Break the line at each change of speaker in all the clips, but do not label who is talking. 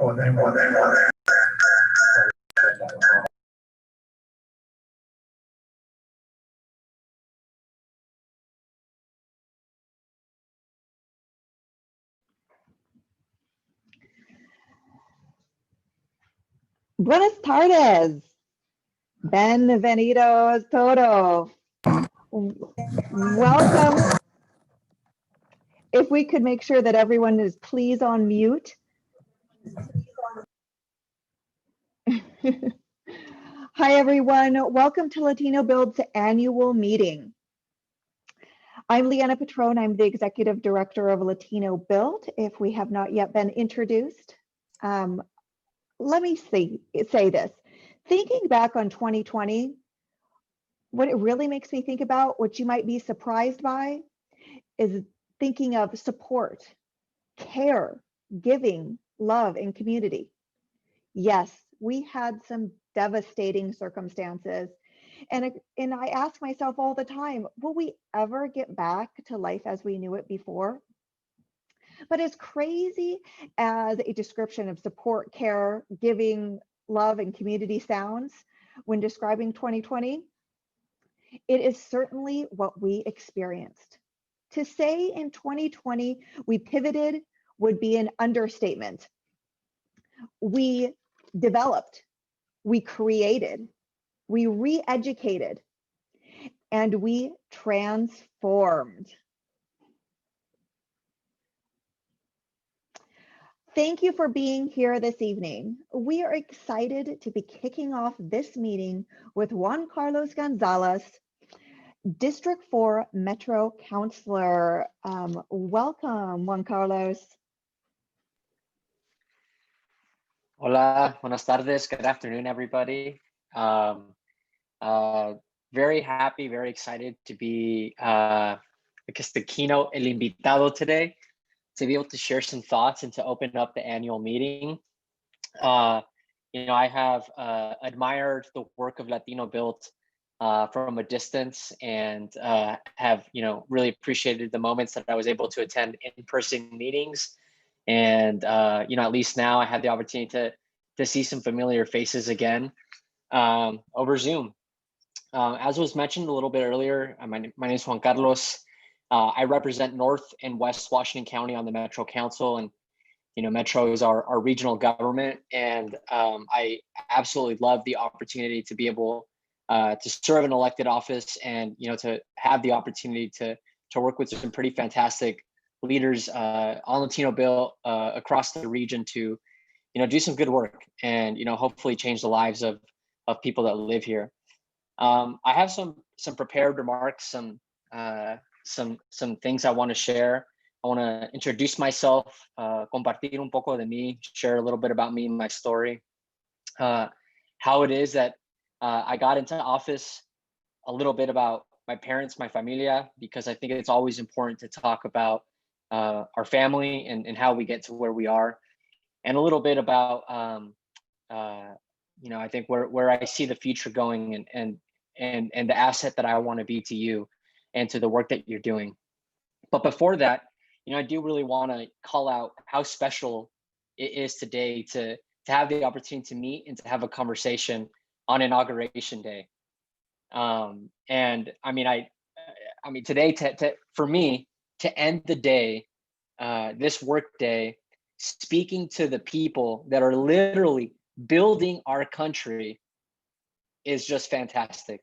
Buenas tardes. Bienvenidos todos. Welcome. If we could make sure that everyone is please on mute. Hi, everyone. Welcome to LatinoBuilt's annual meeting. I'm Leanna Patron. I'm the Executive Director of LatinoBuilt. If we have not yet been introduced, let me say this. Thinking back on 2020, what it really makes me think about, what you might be surprised by, is thinking of support, care, giving, love, and community. Yes, we had some devastating circumstances. And I ask myself all the time, will we ever get back to life as we knew it before? But as crazy as a description of support, care, giving, love, and community sounds when describing 2020, it is certainly what we experienced. To say in 2020 we pivoted would be an understatement. We developed, we created, we re-educated, and we transformed. Thank you for being here this evening. We are excited to be kicking off this meeting with Juan Carlos Gonzalez, District 4 Metro Councilor. Welcome, Juan Carlos.
Hola, buenas tardes, good afternoon, everybody. Very happy, very excited to be, I guess, the keynote, el invitado today, to be able to share some thoughts and to open up the annual meeting. I have admired the work of LatinoBuilt from a distance, and have really appreciated the moments that I was able to attend in-person meetings. And at least now I had the opportunity to see some familiar faces again over Zoom. As was mentioned a little bit earlier, my name is Juan Carlos. I represent North and West Washington County on the Metro Council, and Metro is our regional government, and I absolutely love the opportunity to be able to serve an elected office, and to have the opportunity to work with some pretty fantastic leaders on LatinoBuilt across the region to do some good work and hopefully change the lives of people that live here. I have some prepared remarks, some things I want to share. I want to introduce myself, compartir un poco de mí, share a little bit about me and my story, how it is that I got into office, a little bit about my parents, my familia, because I think it's always important to talk about our family and how we get to where we are, and a little bit about I think where I see the future going, and the asset that I want to be to you and to the work that you're doing. But before that, I do really want to call out how special it is today to have the opportunity to meet and to have a conversation on Inauguration Day. And I mean today, for me to end the day, this work day, speaking to the people that are literally building our country is just fantastic.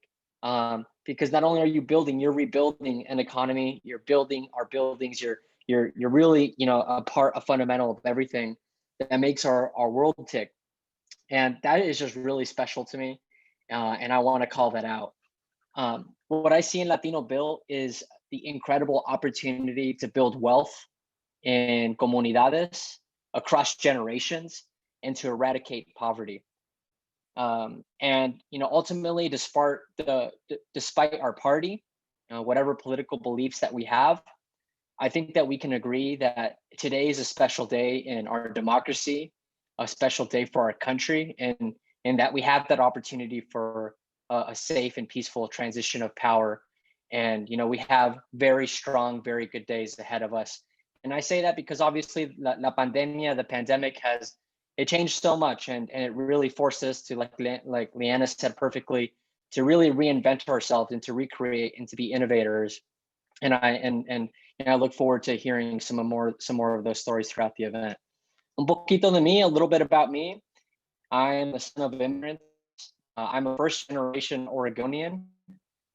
Because not only are you building, you're rebuilding an economy, you're building our buildings, you're really a fundamental of everything that makes our world tick. And that is just really special to me, and I want to call that out. What I see in LatinoBuilt is the incredible opportunity to build wealth in comunidades across generations and to eradicate poverty. And ultimately, despite our party, whatever political beliefs that we have, I think that we can agree that today is a special day in our democracy, a special day for our country, and that we have that opportunity for a safe and peaceful transition of power. And we have very strong, very good days ahead of us. And I say that because obviously the pandemic has it changed so much, and it really forced us to, like Leanna said perfectly, to really reinvent ourselves and to recreate and to be innovators. And I look forward to hearing some more of those stories throughout the event. Un poquito de mí, a little bit about me. I am the son of immigrants. I'm a first generation Oregonian.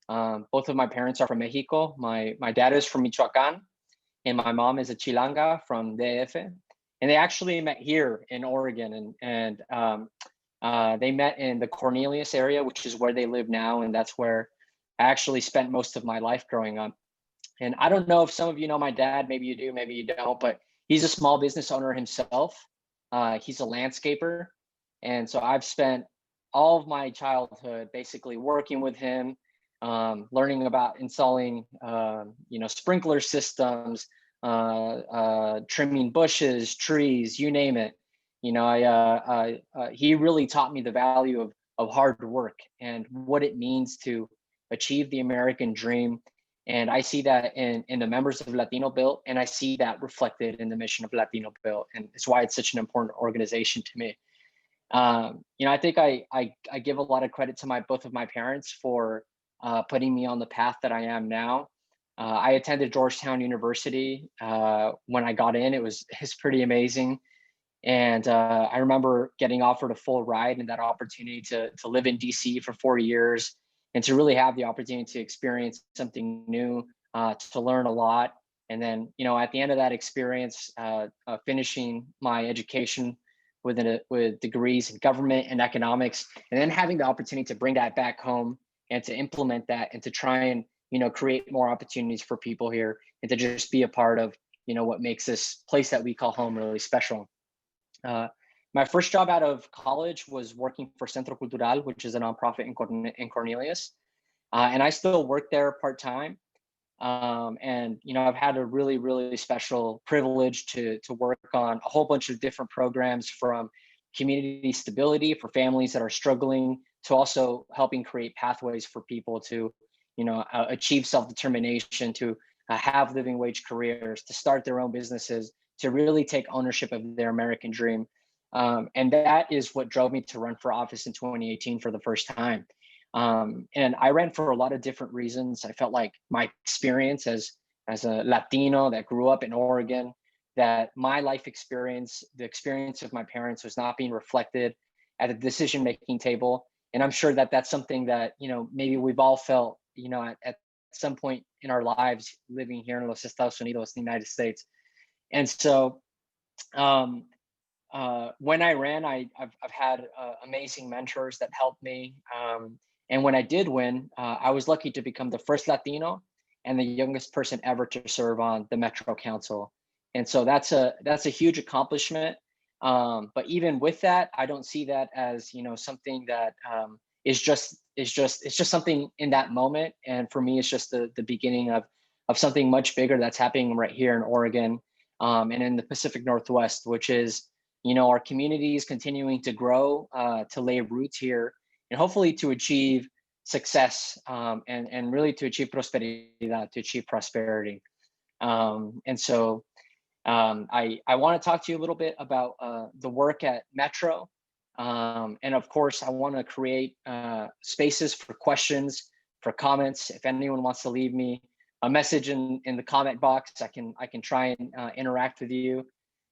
Both of my parents are from Mexico. My dad is from Michoacan, and my mom is a Chilanga from DF. And they actually met here in Oregon, and they met in the Cornelius area, which is where they live now, and that's where I actually spent most of my life growing up. And I don't know if some of you know my dad, maybe you do, maybe you don't, but he's a small business owner himself. He's a landscaper. And so I've spent all of my childhood basically working with him, learning about installing, sprinkler systems, trimming bushes, trees, you name it. He really taught me the value of hard work and what it means to achieve the American dream. And I see that in the members of LatinoBuilt, and I see that reflected in the mission of LatinoBuilt, and it's why it's such an important organization to me. I think I give a lot of credit to both of my parents for putting me on the path that I am now. I attended Georgetown University when I got in. It's pretty amazing. And I remember getting offered a full ride and that opportunity to live in DC for 4 years and to really have the opportunity to experience something new, to learn a lot. And then, at the end of that experience, finishing my education with degrees in government and economics, and then having the opportunity to bring that back home and to implement that and to try and, create more opportunities for people here and to just be a part of, what makes this place that we call home really special. My first job out of college was working for Centro Cultural, which is a nonprofit in Cornelius. And I still work there part-time. And, I've had a really, really special privilege to work on a whole bunch of different programs, from community stability for families that are struggling to also helping create pathways for people to, achieve self-determination, to have living wage careers, to start their own businesses, to really take ownership of their American dream. And that is what drove me to run for office in 2018 for the first time. And I ran for a lot of different reasons. I felt like my experience as a Latino that grew up in Oregon, that my life experience, the experience of my parents, was not being reflected at the decision-making table. And I'm sure that that's something that, maybe we've all felt, at some point in our lives living here in Los Estados Unidos, the United States. And so when I ran, I've had amazing mentors that helped me. And when I did win, I was lucky to become the first Latino and the youngest person ever to serve on the Metro Council. And so that's a huge accomplishment. But even with that, I don't see that as, something that it's just something in that moment. And for me, it's just the beginning of something much bigger that's happening right here in Oregon, and in the Pacific Northwest, which is, our communities continuing to grow, to lay roots here, and hopefully to achieve success, and really to achieve prosperidad, to achieve prosperity. And so I want to talk to you a little bit about the work at Metro. And of course, I want to create spaces for questions, for comments. If anyone wants to leave me a message in the comment box, I can try and interact with you.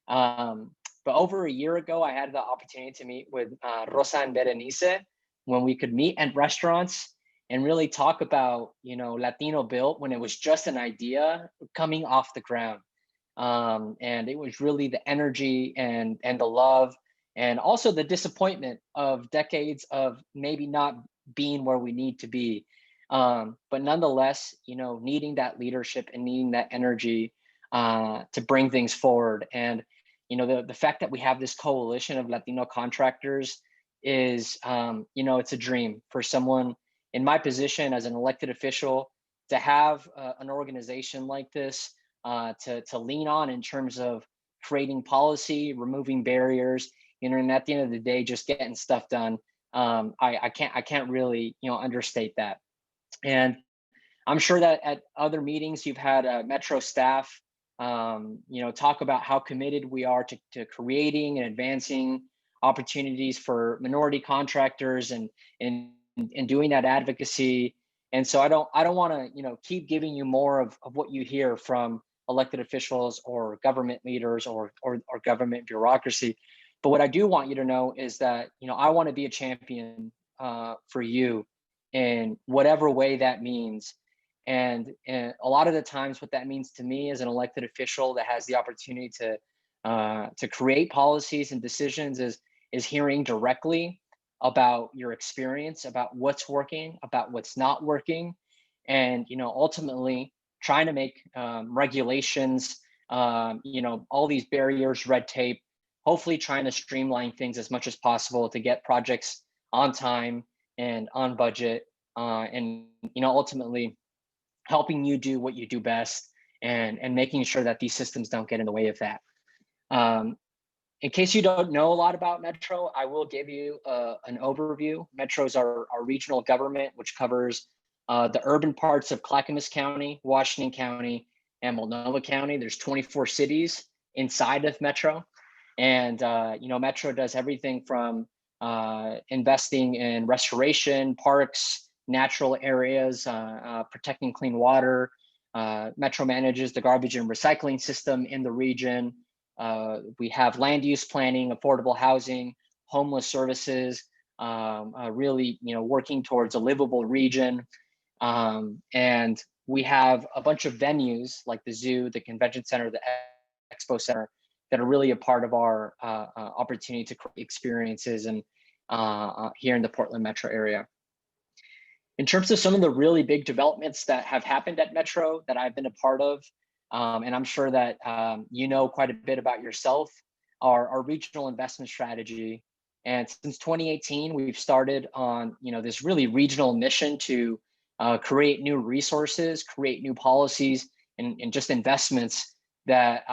But over a year ago, I had the opportunity to meet with Rosa and Berenice when we could meet at restaurants and really talk about, LatinoBuilt when it was just an idea coming off the ground. And it was really the energy and the love, and also the disappointment of decades of maybe not being where we need to be. But nonetheless, needing that leadership and needing that energy to bring things forward. And the fact that we have this coalition of Latino contractors is, it's a dream for someone in my position as an elected official to have an organization like this, to lean on in terms of creating policy, removing barriers, and at the end of the day, just getting stuff done. I can't really, understate that. And I'm sure that at other meetings you've had Metro staff, talk about how committed we are to creating and advancing opportunities for minority contractors and doing that advocacy. And so I don't want to, keep giving you more of what you hear from elected officials or government leaders or government bureaucracy. But what I do want you to know is that, I want to be a champion for you in whatever way that means. And a lot of the times what that means to me as an elected official that has the opportunity to create policies and decisions is hearing directly about your experience, about what's working, about what's not working, and ultimately trying to make regulations, all these barriers, red tape, hopefully trying to streamline things as much as possible to get projects on time and on budget, and ultimately helping you do what you do best and making sure that these systems don't get in the way of that. In case you don't know a lot about Metro, I will give you an overview. Metro is our regional government, which covers the urban parts of Clackamas County, Washington County, and Multnomah County. There's 24 cities inside of Metro. And, Metro does everything from investing in restoration, parks, natural areas, protecting clean water. Metro manages the garbage and recycling system in the region. We have land use planning, affordable housing, homeless services, really, working towards a livable region. And we have a bunch of venues like the zoo, the convention center, the expo center that are really a part of our opportunity to create experiences and here in the Portland metro area. In terms of some of the really big developments that have happened at Metro that I've been a part of, and I'm sure that quite a bit about yourself, our regional investment strategy. And since 2018, we've started on this really regional mission to create new resources, create new policies, and just investments that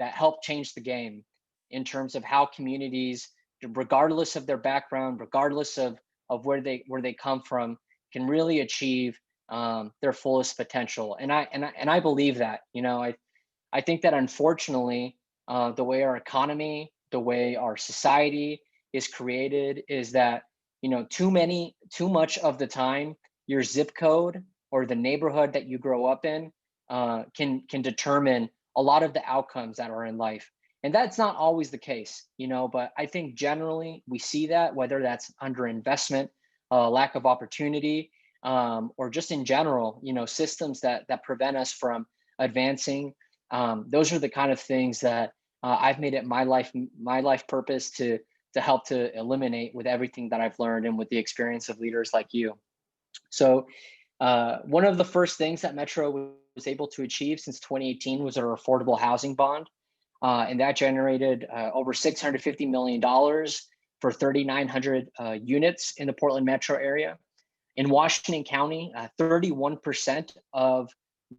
help change the game in terms of how communities, regardless of their background, regardless of where they come from, can really achieve their fullest potential. And I believe that. I think that unfortunately, the way our economy, the way our society is created is that too much of the time your zip code or the neighborhood that you grow up in can determine a lot of the outcomes that are in life. And that's not always the case, but I think generally we see that, whether that's underinvestment, lack of opportunity, or just in general, systems that prevent us from advancing. Those are the kind of things that I've made it my life purpose to help to eliminate with everything that I've learned and with the experience of leaders like you. So one of the first things that Metro was able to achieve since 2018 was our affordable housing bond. And that generated over $650 million for 3,900 units in the Portland metro area. In Washington County, 31% of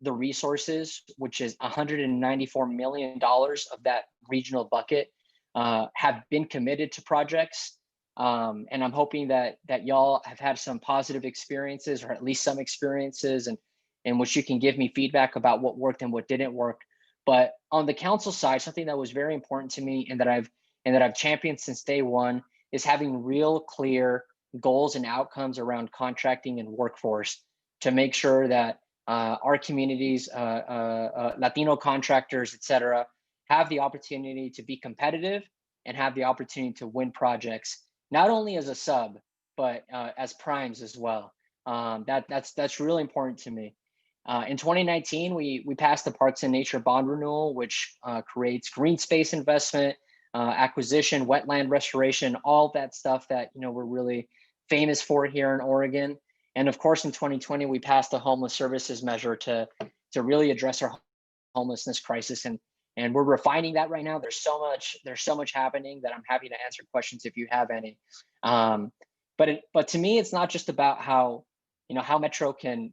the resources, which is $194 million of that regional bucket, have been committed to projects. And I'm hoping that y'all have had some positive experiences, or at least some experiences, and in which you can give me feedback about what worked and what didn't work. But on the council side, something that was very important to me and that I've championed since day one is having real clear goals and outcomes around contracting and workforce to make sure that our communities, Latino contractors, et cetera, have the opportunity to be competitive and have the opportunity to win projects, not only as a sub, but as primes as well. That's really important to me. In 2019, we passed the Parks and Nature Bond Renewal, which creates green space investment, acquisition, wetland restoration, all that stuff that we're really famous for here in Oregon. And of course, in 2020, we passed the homeless services measure to really address our homelessness crisis, and we're refining that right now. There's so much happening that I'm happy to answer questions if you have any. But to me, it's not just about how Metro can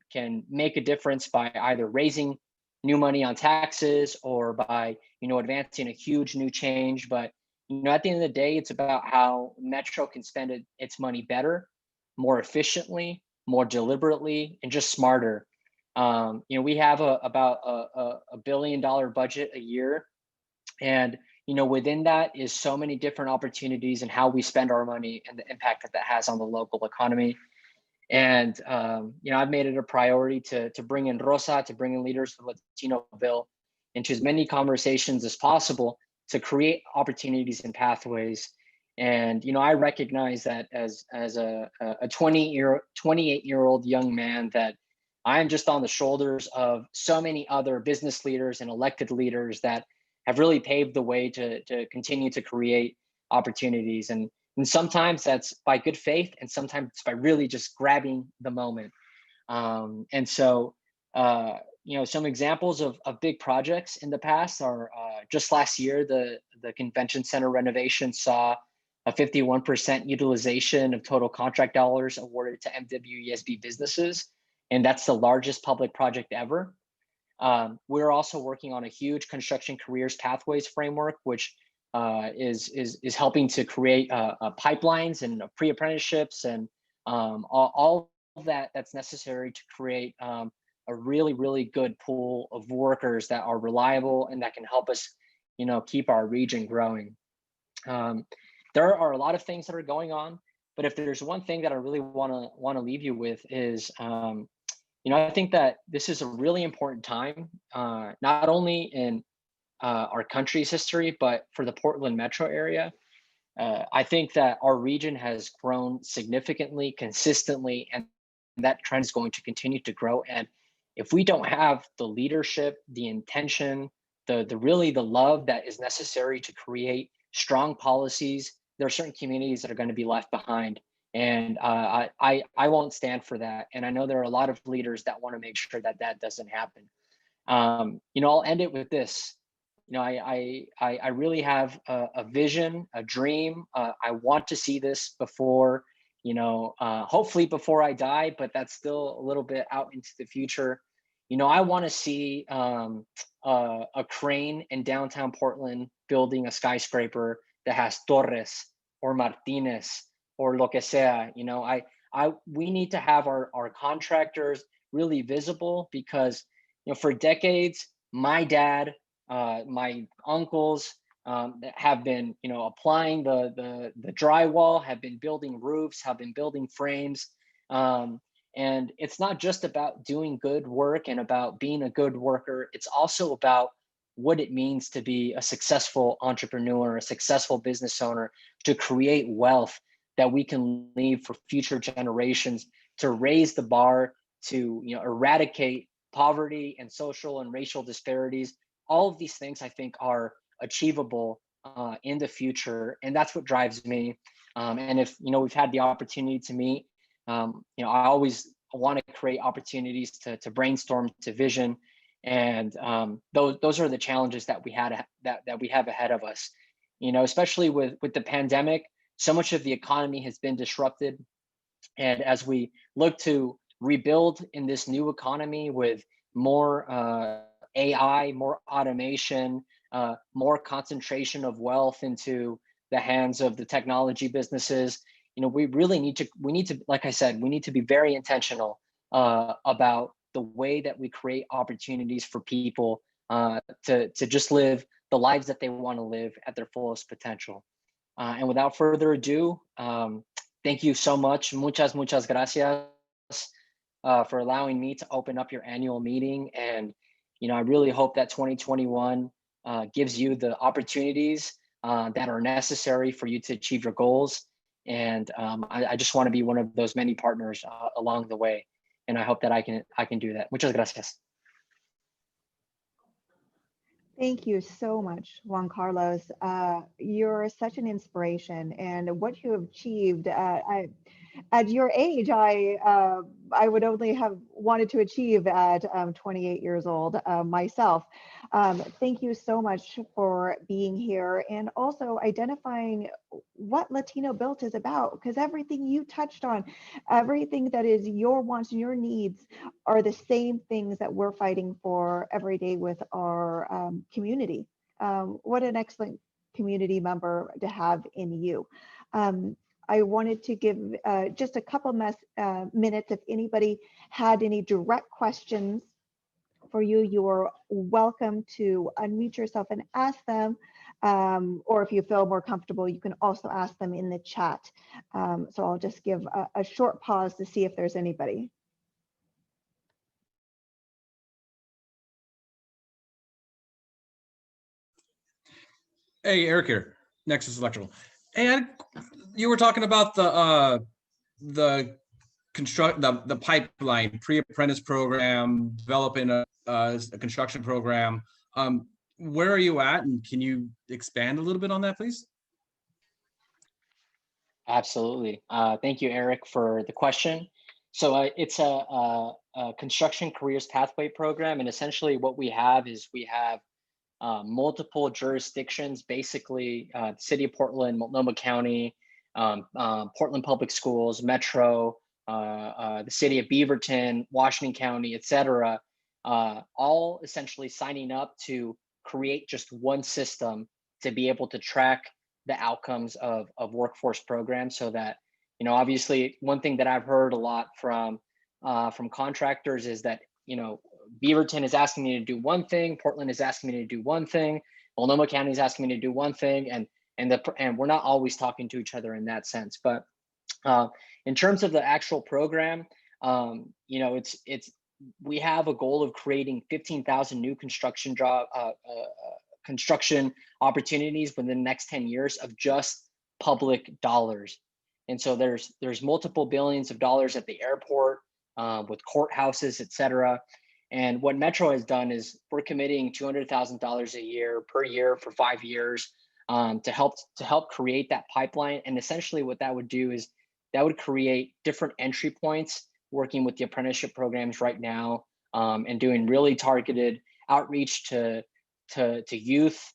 make a difference by either raising new money on taxes or by advancing a huge new change. But at the end of the day, it's about how Metro can spend its money better, more efficiently, more deliberately, and just smarter. We have about a $1 billion budget a year, and within that is so many different opportunities and how we spend our money and the impact that that has on the local economy. And, I've made it a priority to bring in Rosa, to bring in leaders from LatinoBuilt into as mmany conversations as possible to create opportunities and pathways. And, I recognize that as a 28-year-old young man, that I am just on the shoulders of so many other business leaders and elected leaders that have really paved the way to continue to create opportunities. And sometimes that's by good faith, and sometimes it's by really just grabbing the moment. And so, some examples of big projects in the past are just last year, the convention center renovation saw a 51% utilization of total contract dollars awarded to MWESB businesses. And that's the largest public project ever. We're also working on a huge construction careers pathways framework, which is helping to create pipelines and pre-apprenticeships and all of that's necessary to create a really, really good pool of workers that are reliable and that can help us, keep our region growing. There are a lot of things that are going on, but if there's one thing that I really want to leave you with is, I think that this is a really important time, not only in our country's history, but for the Portland metro area. I think that our region has grown significantly, consistently, and that trend is going to continue to grow. And if we don't have the leadership, the intention, the love that is necessary to create strong policies, there are certain communities that are going to be left behind. And I won't stand for that. And I know there are a lot of leaders that want to make sure that that doesn't happen. I'll end it with this. I really have a vision, a dream. I want to see this before, hopefully before I die, but that's still a little bit out into the future. I want to see a crane in downtown Portland building a skyscraper that has Torres or Martinez or lo que sea. We need to have our contractors really visible, because for decades my dad, my uncles have been applying the drywall, have been building roofs, have been building frames, and it's not just about doing good work and about being a good worker. It's also about what it means to be a successful entrepreneur, a successful business owner, to create wealth that we can leave for future generations, to raise the bar, to eradicate poverty and social and racial disparities. All of these things I think are achievable in the future, and that's what drives me. And if we've had the opportunity to meet, I always want to create opportunities to brainstorm, to vision, and those are the challenges that we have ahead of us. Especially with the pandemic, so much of the economy has been disrupted, and as we look to rebuild in this new economy with more AI, more automation, more concentration of wealth into the hands of the technology businesses, we need to, like I said, we need to be very intentional about the way that we create opportunities for people to just live the lives that they want to live at their fullest potential. And without further ado, thank you so much. Muchas gracias for allowing me to open up your annual meeting. And I really hope that 2021 gives you the opportunities that are necessary for you to achieve your goals. And I just want to be one of those many partners along the way. And I hope that I can do that. Muchas gracias.
Thank you so much, Juan Carlos. You're such an inspiration, and what you have achieved. At your age, I would only have wanted to achieve at 28 years old myself. Thank you so much for being here and also identifying what LatinoBuilt is about, because everything you touched on, everything that is your wants and your needs are the same things that we're fighting for every day with our community. What an excellent community member to have in you. I wanted to give just a couple minutes if anybody had any direct questions for you. You are welcome to unmute yourself and ask them. or if you feel more comfortable, you can also ask them in the chat. So I'll just give a short pause to see if there's anybody.
Hey, Eric here, Nexus Electrical. And you were talking about the pipeline, pre-apprentice program, developing a construction program. Where are you at, and can you expand a little bit on that, please?
Absolutely. Thank you, Eric, for the question. So it's a construction careers pathway program, and essentially what we have is we have multiple jurisdictions, basically the city of Portland, Multnomah County, Portland Public Schools, Metro, the city of Beaverton, Washington County, et cetera, all essentially signing up to create just one system to be able to track the outcomes of workforce programs, so that, you know, obviously one thing that I've heard a lot from contractors is that, you know, Beaverton is asking me to do one thing, Portland is asking me to do one thing, Multnomah County is asking me to do one thing, and we're not always talking to each other in that sense. But in terms of the actual program, you know, we have a goal of creating 15,000 new construction opportunities within the next 10 years of just public dollars. And so there's multiple billions of dollars at the airport, with courthouses, et cetera. And what Metro has done is we're committing $200,000 a year per year for 5 years, to help create that pipeline. And essentially what that would do is that would create different entry points, working with the apprenticeship programs right now, and doing really targeted outreach to youth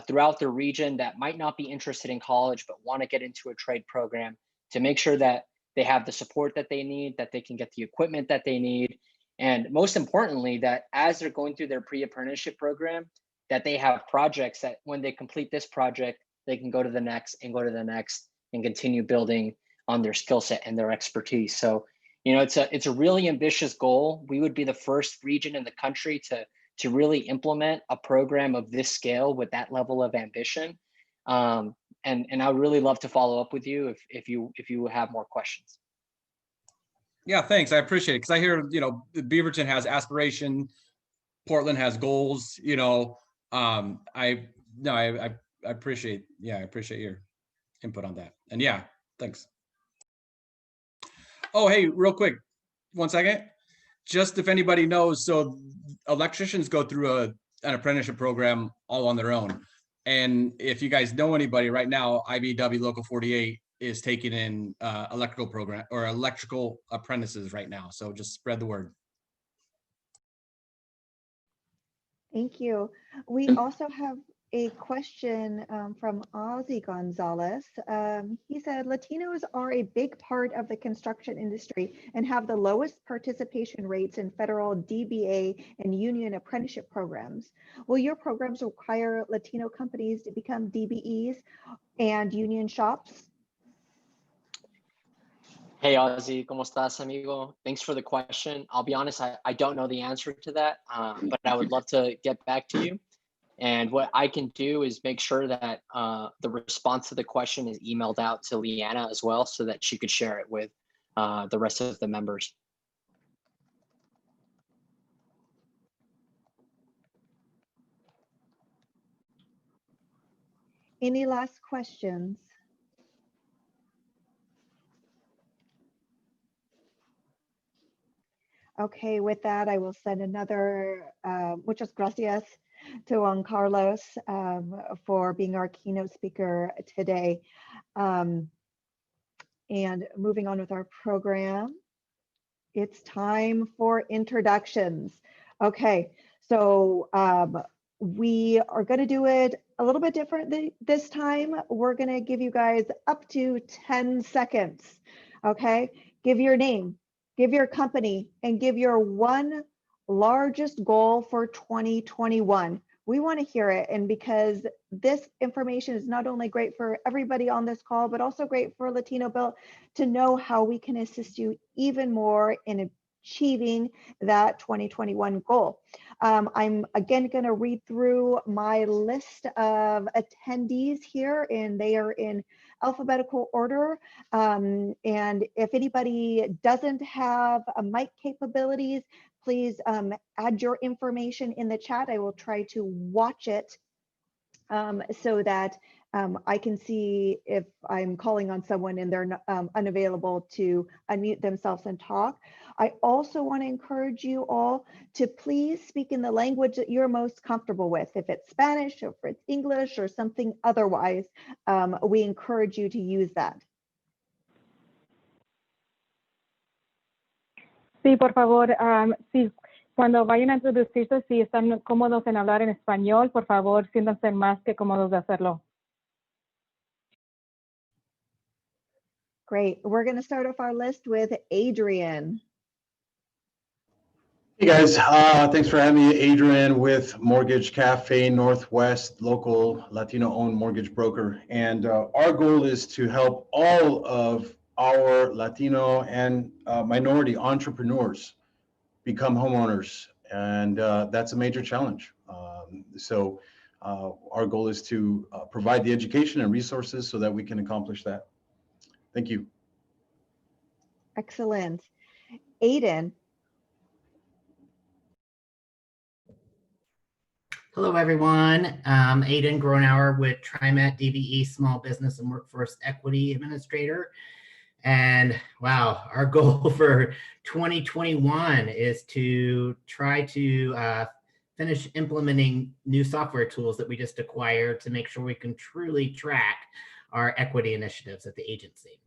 throughout the region that might not be interested in college but want to get into a trade program, to make sure that they have the support that they need, that they can get the equipment that they need, and most importantly, that as they're going through their pre-apprenticeship program, that they have projects that when they complete this project, they can go to the next and go to the next and continue building on their skill set and their expertise. So, you know, it's a really ambitious goal. We would be the first region in the country to really implement a program of this scale with that level of ambition. And I would really love to follow up with you if you have more questions.
Yeah, thanks. I appreciate it, because I hear, you know, Beaverton has aspiration, Portland has goals. You know, I appreciate. Yeah, I appreciate your input on that. And yeah, thanks. Oh, hey, real quick, 1 second. Just if anybody knows, so electricians go through an apprenticeship program all on their own. And if you guys know anybody right now, IBW Local 48 is taking in electrical program or electrical apprentices right now. So just spread the word.
Thank you. We also have a question from Ozzy Gonzalez. He said, Latinos are a big part of the construction industry and have the lowest participation rates in federal DBA and union apprenticeship programs. Will your programs require Latino companies to become DBEs and union shops?
Hey, Ozzy, ¿cómo estás, amigo? Thanks for the question. I'll be honest, I don't know the answer to that, but I would love to get back to you. And what I can do is make sure that the response to the question is emailed out to Leanna as well, so that she could share it with the rest of the members.
Any last questions? Okay, with that, I will send another muchas gracias to Juan Carlos for being our keynote speaker today. And moving on with our program, it's time for introductions. Okay, so we are going to do it a little bit different this time. We're going to give you guys up to 10 seconds. Okay, give your name, give your company, and give your one largest goal for 2021. We want to hear it, and because this information is not only great for everybody on this call, but also great for LatinoBuilt to know how we can assist you even more in achieving that 2021 goal. I'm again going to read through my list of attendees here, and they are in alphabetical order. And if anybody doesn't have a mic capabilities, please add your information in the chat. I will try to watch it so that I can see if I'm calling on someone and they're unavailable to unmute themselves and talk. I also want to encourage you all to please speak in the language that you're most comfortable with. If it's Spanish or if it's English or something otherwise, we encourage you to use that.
Sí, por favor, sí, cuando vayan a introducirse, si están cómodos en hablar en español, por favor, siéntanse más que cómodos de hacerlo.
Great. We're going to start off our list with Adrian.
Hey guys, thanks for having me. Adrian with Mortgage Cafe Northwest, local Latino-owned mortgage broker. And our goal is to help all of our Latino and minority entrepreneurs become homeowners. And that's a major challenge. So our goal is to provide the education and resources so that we can accomplish that. Thank you.
Excellent. Aiden.
Hello, everyone. Aiden Gronauer with TriMet DBE Small Business and Workforce Equity Administrator. And wow, our goal for 2021 is to try to finish implementing new software tools that we just acquired to make sure we can truly track our equity initiatives at the agency.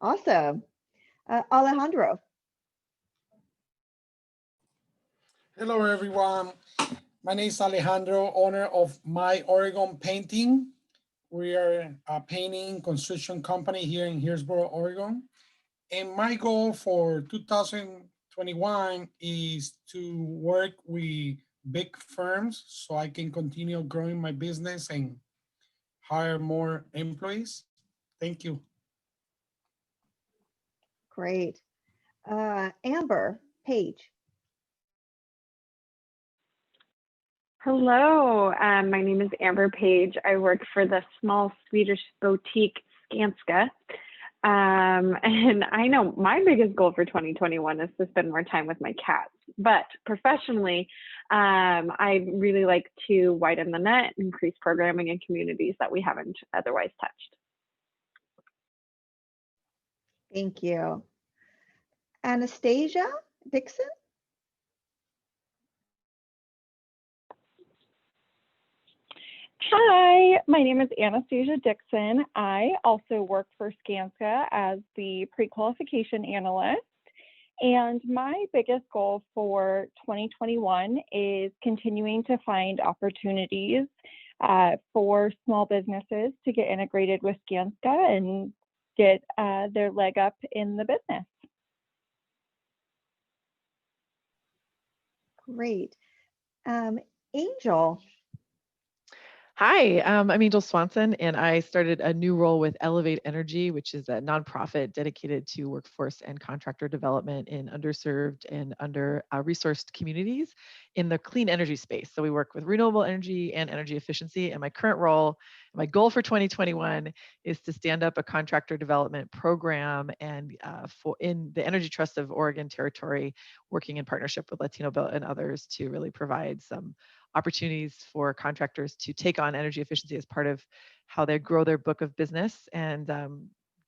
Awesome. Alejandro.
Hello, everyone. My name is Alejandro, owner of My Oregon Painting. We are a painting construction company here in Hillsboro, Oregon. And my goal for 2021 is to work with big firms so I can continue growing my business and hire more employees. Thank you.
Great. Amber Page.
Hello, my name is Amber Page. I work for the small Swedish boutique Skanska. And I know my biggest goal for 2021 is to spend more time with my cats. But professionally, I really like to widen the net, increase programming in communities that we haven't otherwise touched.
Thank you. Anastasia Dixon.
Hi, my name is Anastasia Dixon. I also work for Skanska as the pre-qualification analyst. And my biggest goal for 2021 is continuing to find opportunities for small businesses to get integrated with Skanska and get their leg up in the business.
Great. Angel.
Hi, I'm Angel Swanson, and I started a new role with Elevate Energy, which is a nonprofit dedicated to workforce and contractor development in underserved and under-resourced communities in the clean energy space. So we work with renewable energy and energy efficiency. And my current role, my goal for 2021 is to stand up a contractor development program and in the Energy Trust of Oregon Territory, working in partnership with LatinoBuilt and others to really provide some opportunities for contractors to take on energy efficiency as part of how they grow their book of business and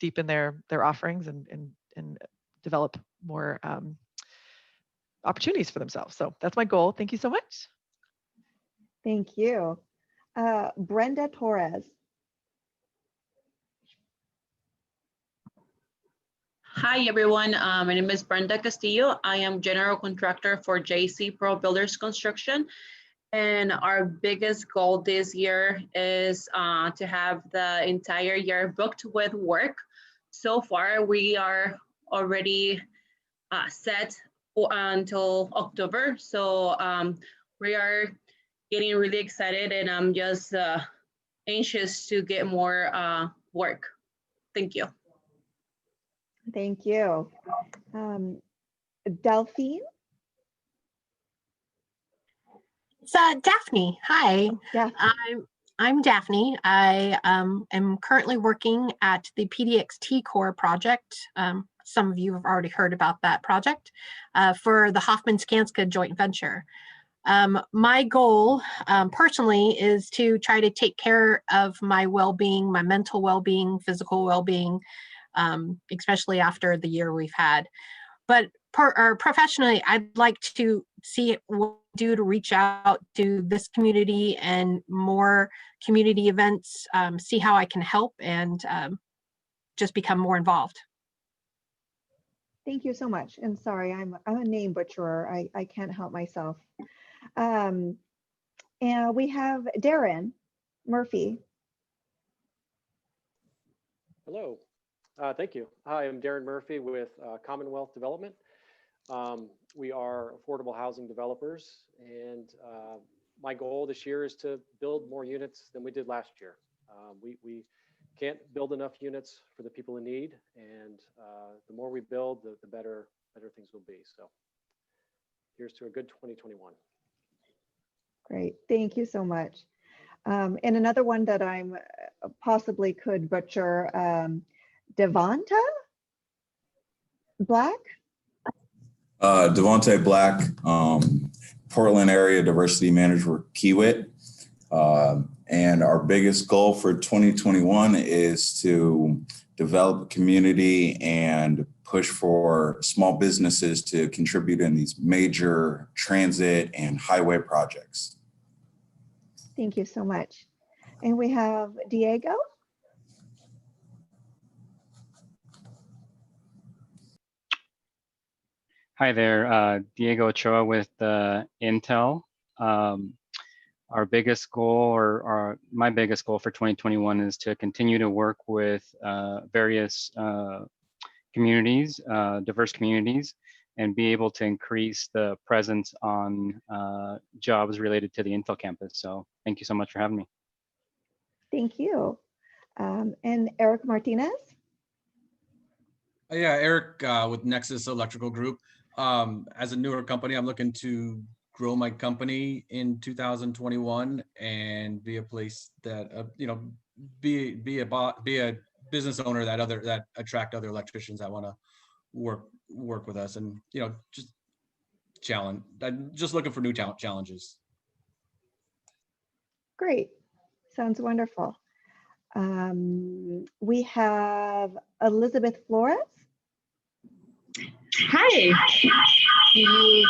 deepen their offerings and develop more opportunities for themselves. So that's my goal. Thank you so much.
Thank you. Brenda Torres.
Hi, everyone. My name is Brenda Castillo. I am general contractor for JC Pro Builders Construction. And our biggest goal this year is to have the entire year booked with work. So far, we are already set until October. So we are getting really excited, and I'm just anxious to get more work. Thank you.
Thank you. Delphine.
It's Daphne. Hi.
Daphne.
I'm Daphne. I am currently working at the PDXT Core project. Some of you have already heard about that project for the Hoffman-Skanska joint venture. My goal personally is to try to take care of my well-being, my mental well-being, physical well-being, especially after the year we've had. But professionally, I'd like to see what we do to reach out to this community and more community events, see how I can help and just become more involved.
Thank you so much. And sorry, I'm a name butcherer. I can't help myself. And we have Darren Murphy.
Hello, thank you. Hi, I'm Darren Murphy with Commonwealth Development. We are affordable housing developers, and my goal this year is to build more units than we did last year. We can't build enough units for the people in need, and the more we build, the better things will be. So here's to a good 2021.
Great, thank you so much. And another one that I'm possibly could butcher, Devonta Black?
Devontae Black, Portland area diversity manager for Kiewit. And our biggest goal for 2021 is to develop a community and push for small businesses to contribute in these major transit and highway projects.
Thank you so much. And we have Diego.
Hi there, Diego Ochoa with Intel. Our biggest goal, or my biggest goal for 2021 is to continue to work with various communities, diverse communities, and be able to increase the presence on jobs related to the Intel campus. So thank you so much for having me.
Thank you. And Eric Martinez.
Yeah, Eric with Nexus Electrical Group. As a newer company, I'm looking to grow my company in 2021 and be a place that be a business owner that attract other electricians that want to work with us, and just challenge. I'm just looking for new challenges.
Great, sounds wonderful. We have Elizabeth Flores.
Hi. Thank you.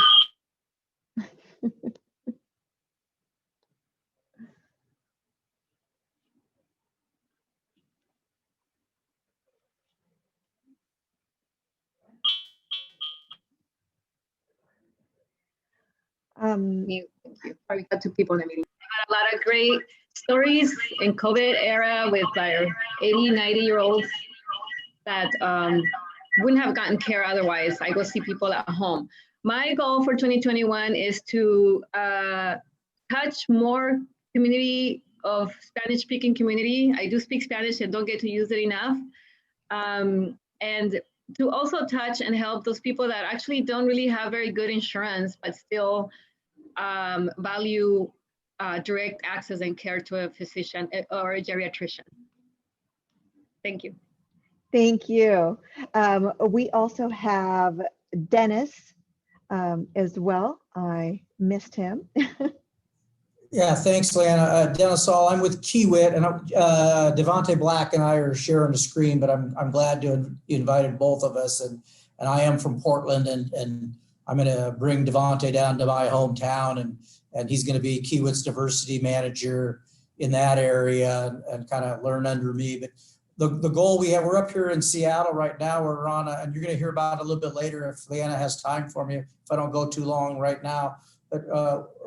Probably got two people in the meeting. A lot of great stories in COVID era with our 80, 90-year-olds that wouldn't have gotten care otherwise. I go see people at home. My goal for 2021 is to touch more community of Spanish-speaking community. I do speak Spanish and don't get to use it enough. And to also touch and help those people that actually don't really have very good insurance, but still value direct access and care to a physician or a geriatrician. Thank you.
Thank you. We also have Dennis as well. I missed him.
Yeah, thanks, Lana. Dennis Saul, I'm with Kiewit, and Devontae Black and I are sharing the screen, but I'm glad to have invited both of us. And I am from Portland, and I'm going to bring Devontae down to my hometown, and he's going to be Kiewit's diversity manager in that area and kind of learn under me. But the goal we're up here in Seattle right now. We're on, and you're going to hear about it a little bit later if Leanna has time for me, if I don't go too long right now. But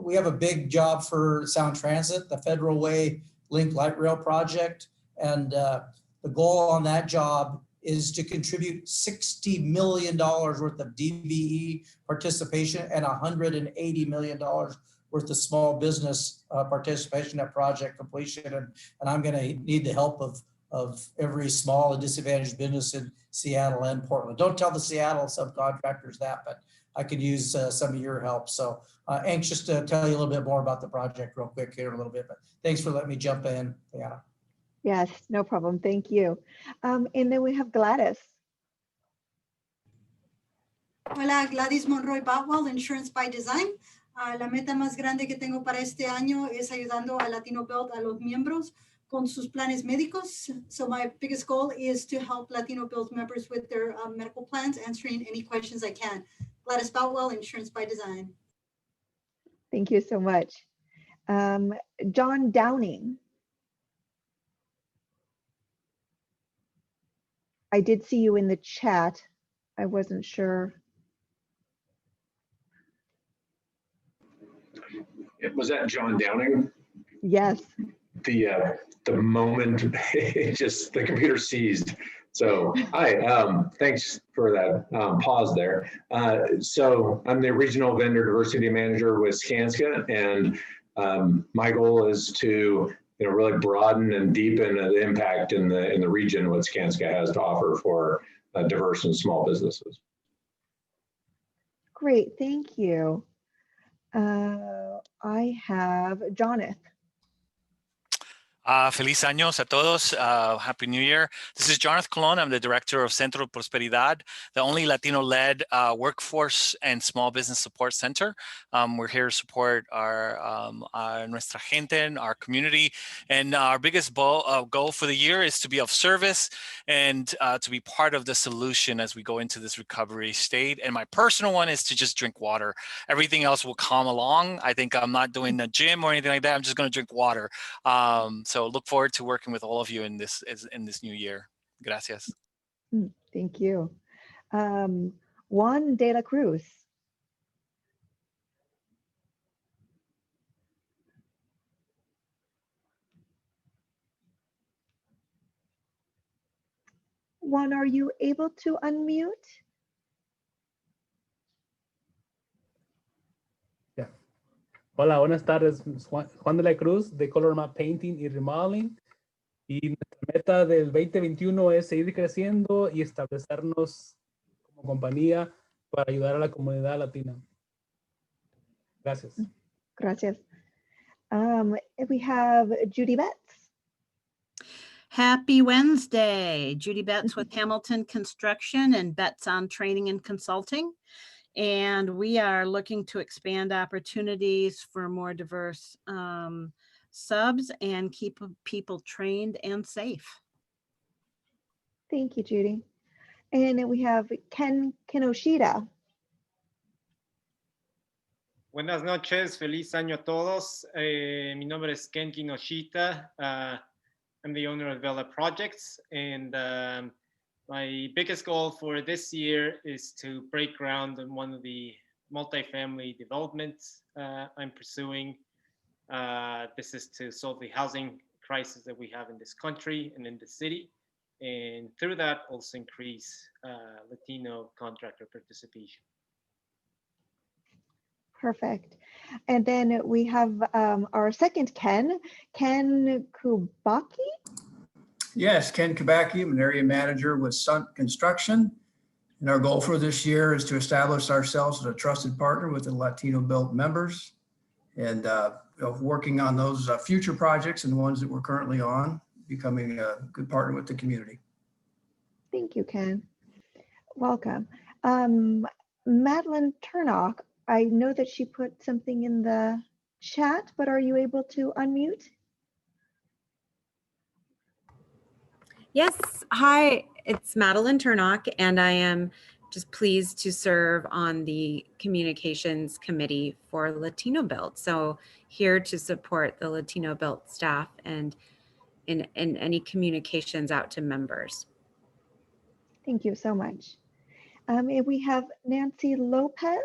we have a big job for Sound Transit, the Federal Way Link Light Rail project. And the goal on that job is to contribute $60 million worth of DBE participation and $180 million worth of small business participation at project completion. And I'm going to need the help of every small and disadvantaged business in Seattle and Portland. Don't tell the Seattle subcontractors that, but I could use some of your help. So anxious to tell you a little bit more about the project real quick here in a little bit, but thanks for letting me jump in, Liana.
Yes, no problem. Thank you. And then we have Gladys.
Hola, Gladys Monroy Botwell, Insurance by Design. La meta más grande que tengo para este año es ayudando a LatinoBuilt a los miembros con sus planes médicos. So my biggest goal is to help LatinoBuilt members with their medical plans, answering any questions I can. Gladys Botwell, Insurance by Design.
Thank you so much. John Downing. I did see you in the chat. I wasn't sure.
Was that John Downing?
Yes.
The moment just the computer seized. So hi, thanks for that pause there. So I'm the regional vendor diversity manager with Skanska, and my goal is to really broaden and deepen the impact in the region what Skanska has to offer for diverse and small businesses.
Great, thank you. I have Jonathan.
Feliz años a todos. Happy New Year. This is Jonathan Colon. I'm the director of Centro de Prosperidad, the only Latino-led workforce and small business support center. We're here to support our nuestra gente, our community, and our biggest goal for the year is to be of service and to be part of the solution as we go into this recovery state. And my personal one is to just drink water. Everything else will come along. I think I'm not doing the gym or anything like that. I'm just going to drink water. So look forward to working with all of you in this new year. Gracias.
Thank you. Juan de la Cruz. Juan, are you able to unmute?
Hola, buenas tardes. Juan de la Cruz, de Color Map Painting y Remodeling. Y nuestra meta del 2021 es seguir creciendo y establecernos como compañía para ayudar a la comunidad latina. Gracias.
Gracias. We have Judy Betts.
Happy Wednesday. Judy Betts with Hamilton Construction and Betts on Training and Consulting. And we are looking to expand opportunities for more diverse subs and keep people trained and safe.
Thank you, Judy. And then we have Ken Kinoshita.
Buenas noches, feliz año a todos. Mi nombre es Ken Kinoshita. I'm the owner of Vela Projects, and my biggest goal for this year is to break ground on one of the multifamily developments I'm pursuing. This is to solve the housing crisis that we have in this country and in the city, and through that also increase Latino contractor participation.
Perfect. And then we have our second Ken Kubaki.
Yes, Ken Kubaki. I'm an area manager with Sun Construction. And our goal for this year is to establish ourselves as a trusted partner with the LatinoBuilt members and working on those future projects and the ones that we're currently on, becoming a good partner with the community.
Thank you, Ken. Welcome. Madeline Turnock, I know that she put something in the chat, but are you able to unmute?
Yes, hi, it's Madeline Turnock, and I am just pleased to serve on the communications committee for LatinoBuilt. So here to support the LatinoBuilt staff and in any communications out to members.
Thank you so much. And we have Nancy Lopez.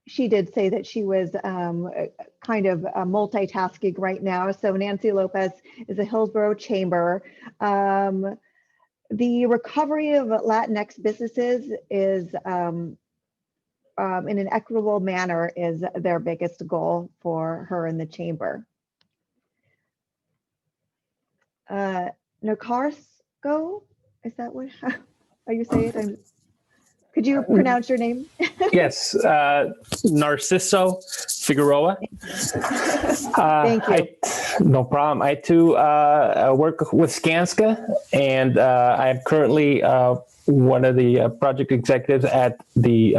She did say that she was kind of multitasking right now. So Nancy Lopez is a Hillsborough Chamber. The recovery of Latinx businesses is in an equitable manner is their biggest goal for her in the chamber. Nakarsko, is that what, how you say it? Could you pronounce your name?
Yes, Narciso Figueroa.
Thank you.
No problem. I too work with Skanska, and I'm currently one of the project executives at the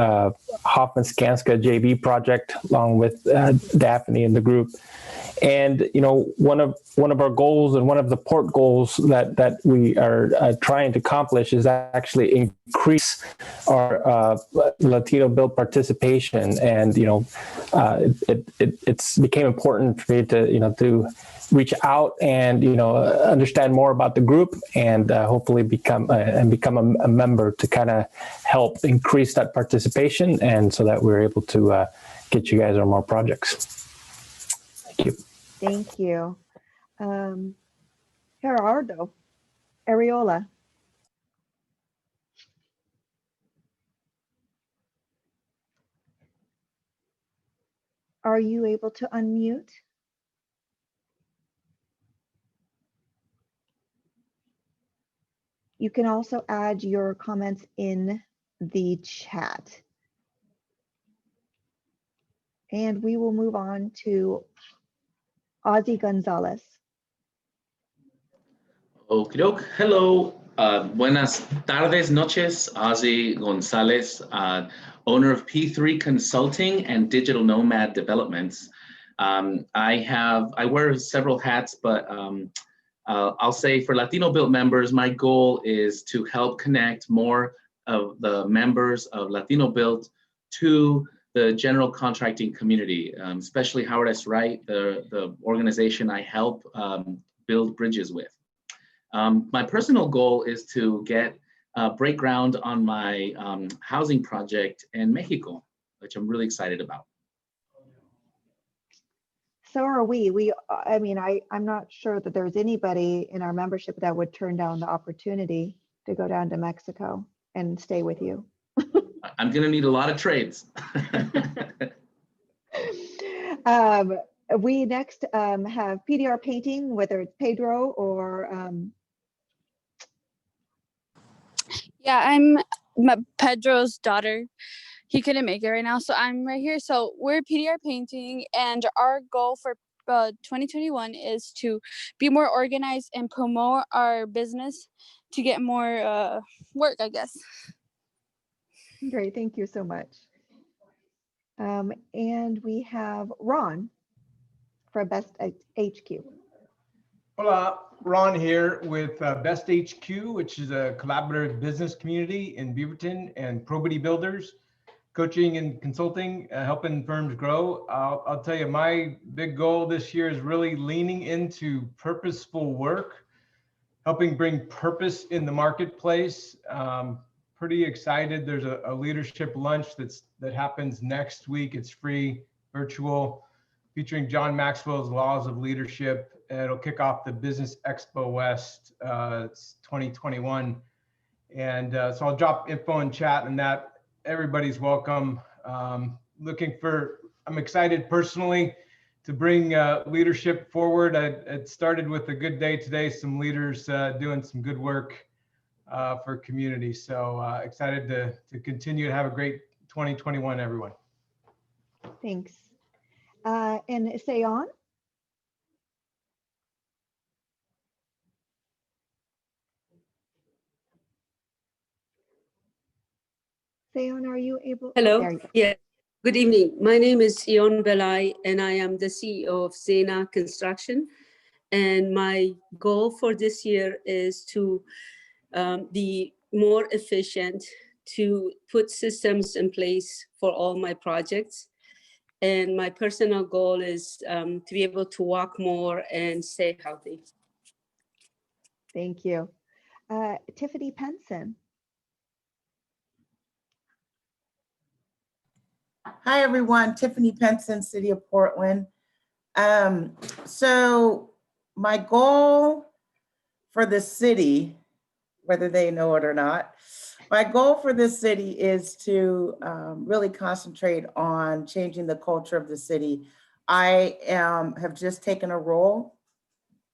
Hoffman Skanska JV project, along with Daphne and the group. And you know, one of our goals and one of the port goals that we are trying to accomplish is actually increase our LatinoBuilt participation. And you know, it's became important for me to to reach out and understand more about the group, and hopefully become a member to kind of help increase that participation, and so that we're able to get you guys on more projects. Thank you.
Thank you. Gerardo Ariola. Are you able to unmute? You can also add your comments in the chat. And we will move on to Ozzy Gonzalez.
Okie doke. Hello. Buenas tardes, noches. Ozzy Gonzalez, owner of P3 Consulting and Digital Nomad Developments. I wear several hats, but I'll say for LatinoBuilt members, my goal is to help connect more of the members of LatinoBuilt to the general contracting community, especially Howard S. Wright, the organization I help build bridges with. My personal goal is to break ground on my housing project in Mexico, which I'm really excited about.
So are we. I mean, I'm not sure that there's anybody in our membership that would turn down the opportunity to go down to Mexico and stay with you.
I'm gonna need a lot of trades.
We next have PDR Painting, whether it's Pedro or
Yeah, I'm Pedro's daughter. He couldn't make it right now, so I'm right here. So we're PDR Painting, and our goal for 2021 is to be more organized and promote our business to get more work, I guess.
Great, thank you so much. And we have Ron for Best HQ.
Hola, Ron here with Best HQ, which is a collaborative business community in Beaverton and Probity Builders, coaching and consulting, helping firms grow. I'll tell you, my big goal this year is really leaning into purposeful work, helping bring purpose in the marketplace. Pretty excited. There's a leadership lunch that happens next week. It's free, virtual, featuring John Maxwell's Laws of Leadership. It'll kick off the Business Expo West. It's 2021. And so I'll drop info in chat and that. Everybody's welcome. I'm excited personally to bring leadership forward. It started with a good day today, some leaders doing some good work for community. So excited to continue to have a great 2021, everyone.
Thanks. And Sayon? Sayon, are you able?
Hello.
There you go.
Yeah. Good evening. My name is Sion Belai, and I am the CEO of Zena Construction. And my goal for this year is to be more efficient, to put systems in place for all my projects. And my personal goal is to be able to walk more and stay healthy.
Thank you. Tiffany Penson.
Hi, everyone. Tiffany Penson, City of Portland. So my goal for the city, whether they know it or not, my goal for this city is to really concentrate on changing the culture of the city. I have just taken a role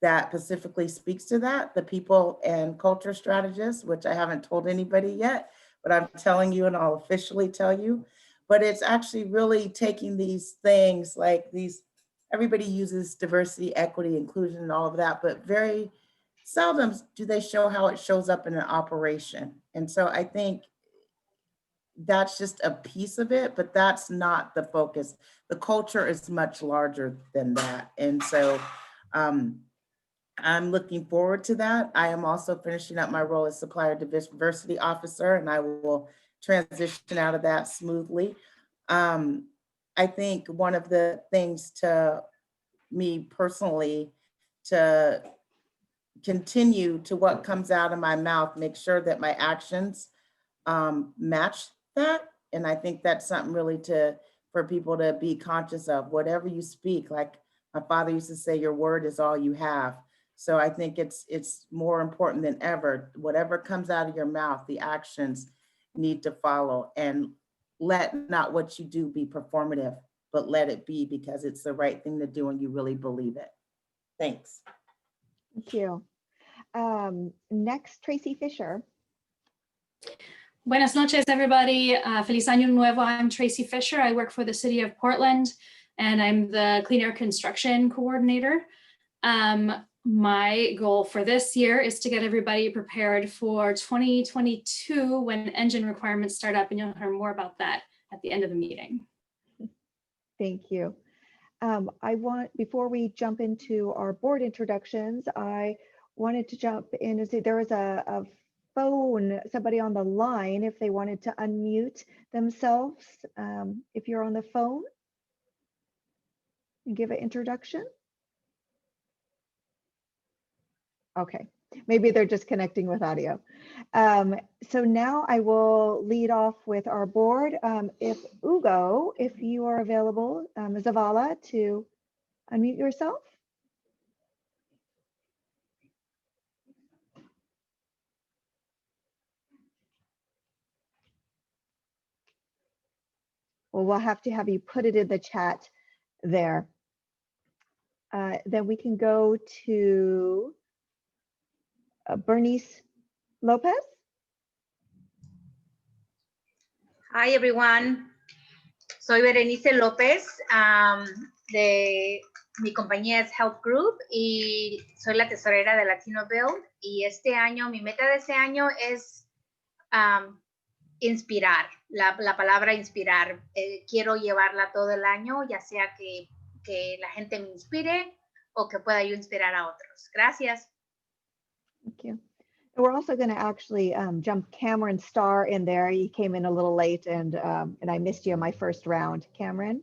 that specifically speaks to that, the people and culture strategist, which I haven't told anybody yet, but I'm telling you and I'll officially tell you. But it's actually really taking these things like these, everybody uses diversity, equity, inclusion, and all of that, but very seldom do they show how it shows up in an operation. And so I think that's just a piece of it, but that's not the focus. The culture is much larger than that. And so I'm looking forward to that. I am also finishing up my role as supplier diversity officer, and I will transition out of that smoothly. I think one of the things to me personally to continue to what comes out of my mouth, make sure that my actions match that. And I think that's something really for people to be conscious of. Whatever you speak, like my father used to say, your word is all you have. So I think it's more important than ever. Whatever comes out of your mouth, the actions need to follow, and let not what you do be performative, but let it be because it's the right thing to do and you really believe it. Thanks.
Thank you. Next, Tracy Fisher.
Buenas noches, everybody. Feliz Año Nuevo. I'm Tracy Fisher. I work for the City of Portland, and I'm the Clean Air Construction Coordinator. My goal for this year is to get everybody prepared for 2022 when engine requirements start up, and you'll hear more about that at the end of the meeting.
Thank you. Before we jump into our board introductions, I wanted to jump in and say there was a phone, somebody on the line, if they wanted to unmute themselves. If you're on the phone, and give an introduction. Okay, maybe they're just connecting with audio. So now I will lead off with our board. If Ugo, if you are available, Zavala, to unmute yourself. Well, we'll have to have you put it in the chat there. Then we can go to Bernice Lopez.
Hi, everyone. Soy Berenice López, mi compañía es Help Group y soy la tesorera de LatinoBuilt, y este año, mi meta de este año es inspirar, la palabra inspirar. Quiero llevarla todo el año, ya sea que la gente me inspire o que pueda yo inspirar a otros. Gracias.
Thank you. And we're also going to actually jump Cameron Starr in there. You came in a little late, and I missed you in my first round. Cameron.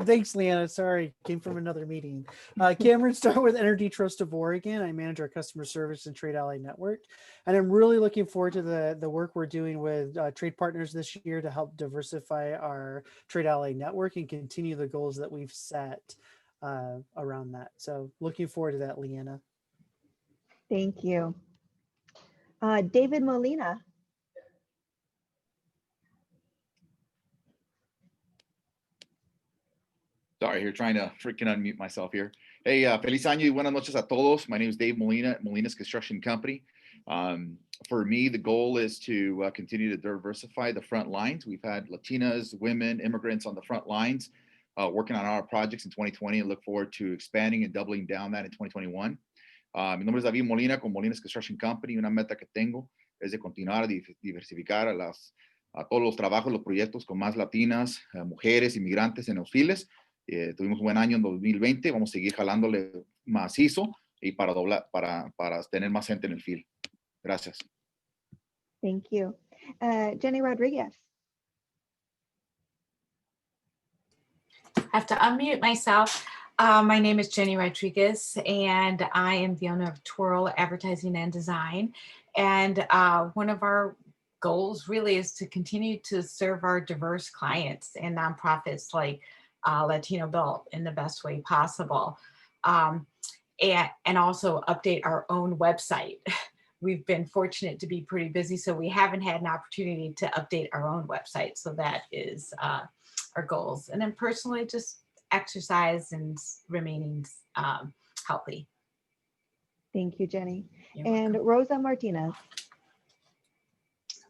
Thanks, Leanna. Sorry, came from another meeting. Cameron Starr with Energy Trust of Oregon. I manage our customer service and Trade Ally Network, and I'm really looking forward to the work we're doing with trade partners this year to help diversify our Trade Ally Network and continue the goals that we've set around that. So looking forward to that, Leanna.
Thank you. David Molina.
Sorry, here trying to freaking unmute myself here. Hey, feliz año y buenas noches a todos. My name is Dave Molina at Molina's Construction Company. For me, the goal is to continue to diversify the front lines. We've had Latinas, women, immigrants on the front lines working on our projects in 2020, and look forward to expanding and doubling down that in 2021. Mi nombre es David Molina con Molina's Construction Company. Una meta que tengo es de continuar a diversificar a todos los trabajos, los proyectos con más latinas, mujeres, inmigrantes en los files. Tuvimos un buen año en 2020, vamos a seguir jalándole macizo y para tener más gente en el fil. Gracias.
Thank you. Jenny Rodriguez.
I have to unmute myself. My name is Jenny Rodriguez, and I am the owner of Twirl Advertising and Design. And one of our goals really is to continue to serve our diverse clients and nonprofits like LatinoBuilt in the best way possible. And also update our own website. We've been fortunate to be pretty busy, so we haven't had an opportunity to update our own website. So that is our goals. And then personally, just exercise and remaining healthy.
Thank you, Jenny. And Rosa Martinez.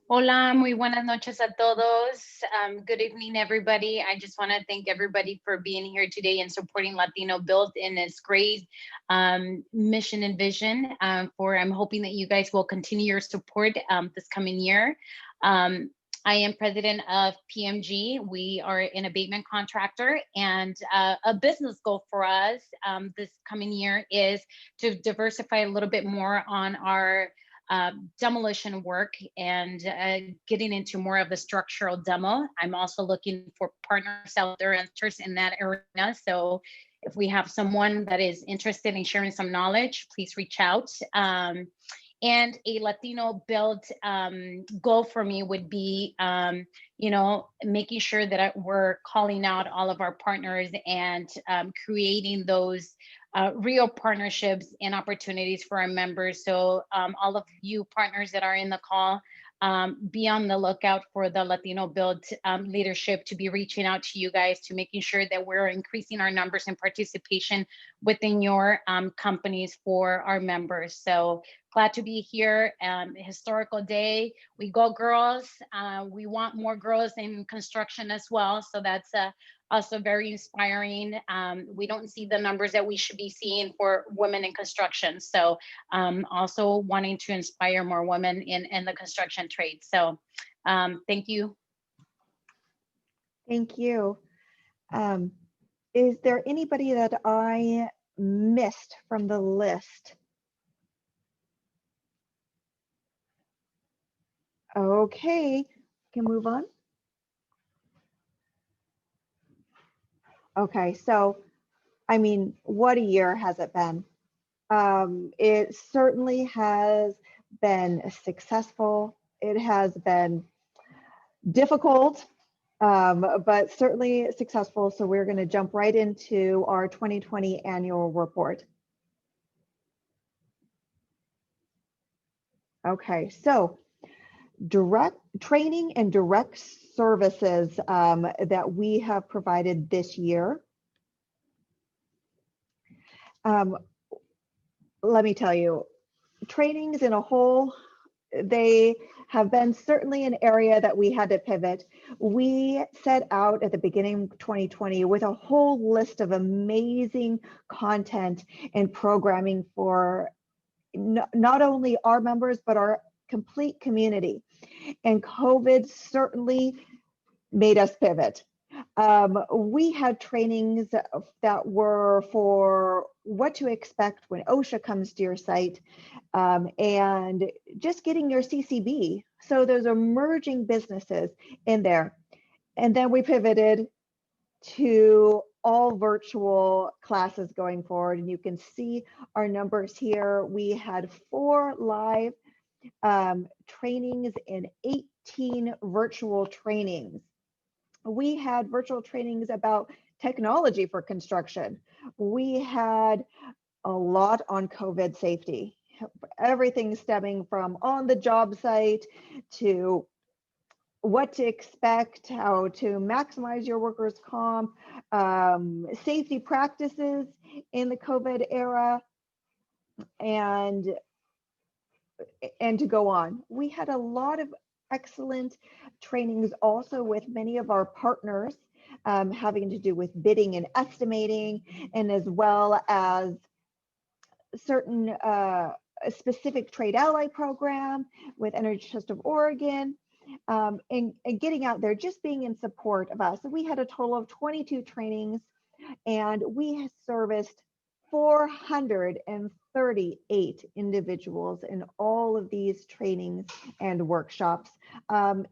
Hola, muy buenas noches a todos. Good evening, everybody. I just want to thank everybody for being here today and supporting LatinoBuilt in its great mission and vision. I'm hoping that you guys will continue your support this coming year. I am president of PMG. We are an abatement contractor, and a business goal for us this coming year is to diversify a little bit more on our demolition work and getting into more of the structural demo. I'm also looking for partners out there and interest in that arena. So if we have someone that is interested in sharing some knowledge, please reach out. And a LatinoBuilt goal for me would be, making sure that we're calling out all of our partners and creating those real partnerships and opportunities for our members. So all of you partners that are in the call, be on the lookout for the LatinoBuilt leadership to be reaching out to you guys to making sure that we're increasing our numbers and participation within your companies for our members. So glad to be here. Historical day. We go girls. We want more girls in construction as well. So that's also very inspiring. We don't see the numbers that we should be seeing for women in construction. So also wanting to inspire more women in the construction trade. So thank you.
Thank you. Is there anybody that I missed from the list? Okay, can move on. Okay, so, I mean, what a year has it been? It certainly has been successful. It has been difficult, but certainly successful. So we're going to jump right into our 2020 annual report. Okay, so direct training and direct services that we have provided this year. Let me tell you, trainings in a whole, they have been certainly an area that we had to pivot. We set out at the beginning of 2020 with a whole list of amazing content and programming for not only our members, but our complete community. And COVID certainly made us pivot. We had trainings that were for what to expect when OSHA comes to your site, and just getting your CCB. So those emerging businesses in there. And then we pivoted to all virtual classes going forward. And you can see our numbers here. We had 4 live trainings and 18 virtual trainings. We had virtual trainings about technology for construction. We had a lot on COVID safety, everything stemming from on the job site to what to expect, how to maximize your workers' comp, safety practices in the COVID era, and to go on. We had a lot of excellent trainings also with many of our partners, having to do with bidding and estimating, and as well as certain specific trade ally program with Energy Trust of Oregon, and getting out there, just being in support of us. So we had a total of 22 trainings, and we serviced 438 individuals in all of these trainings and workshops. And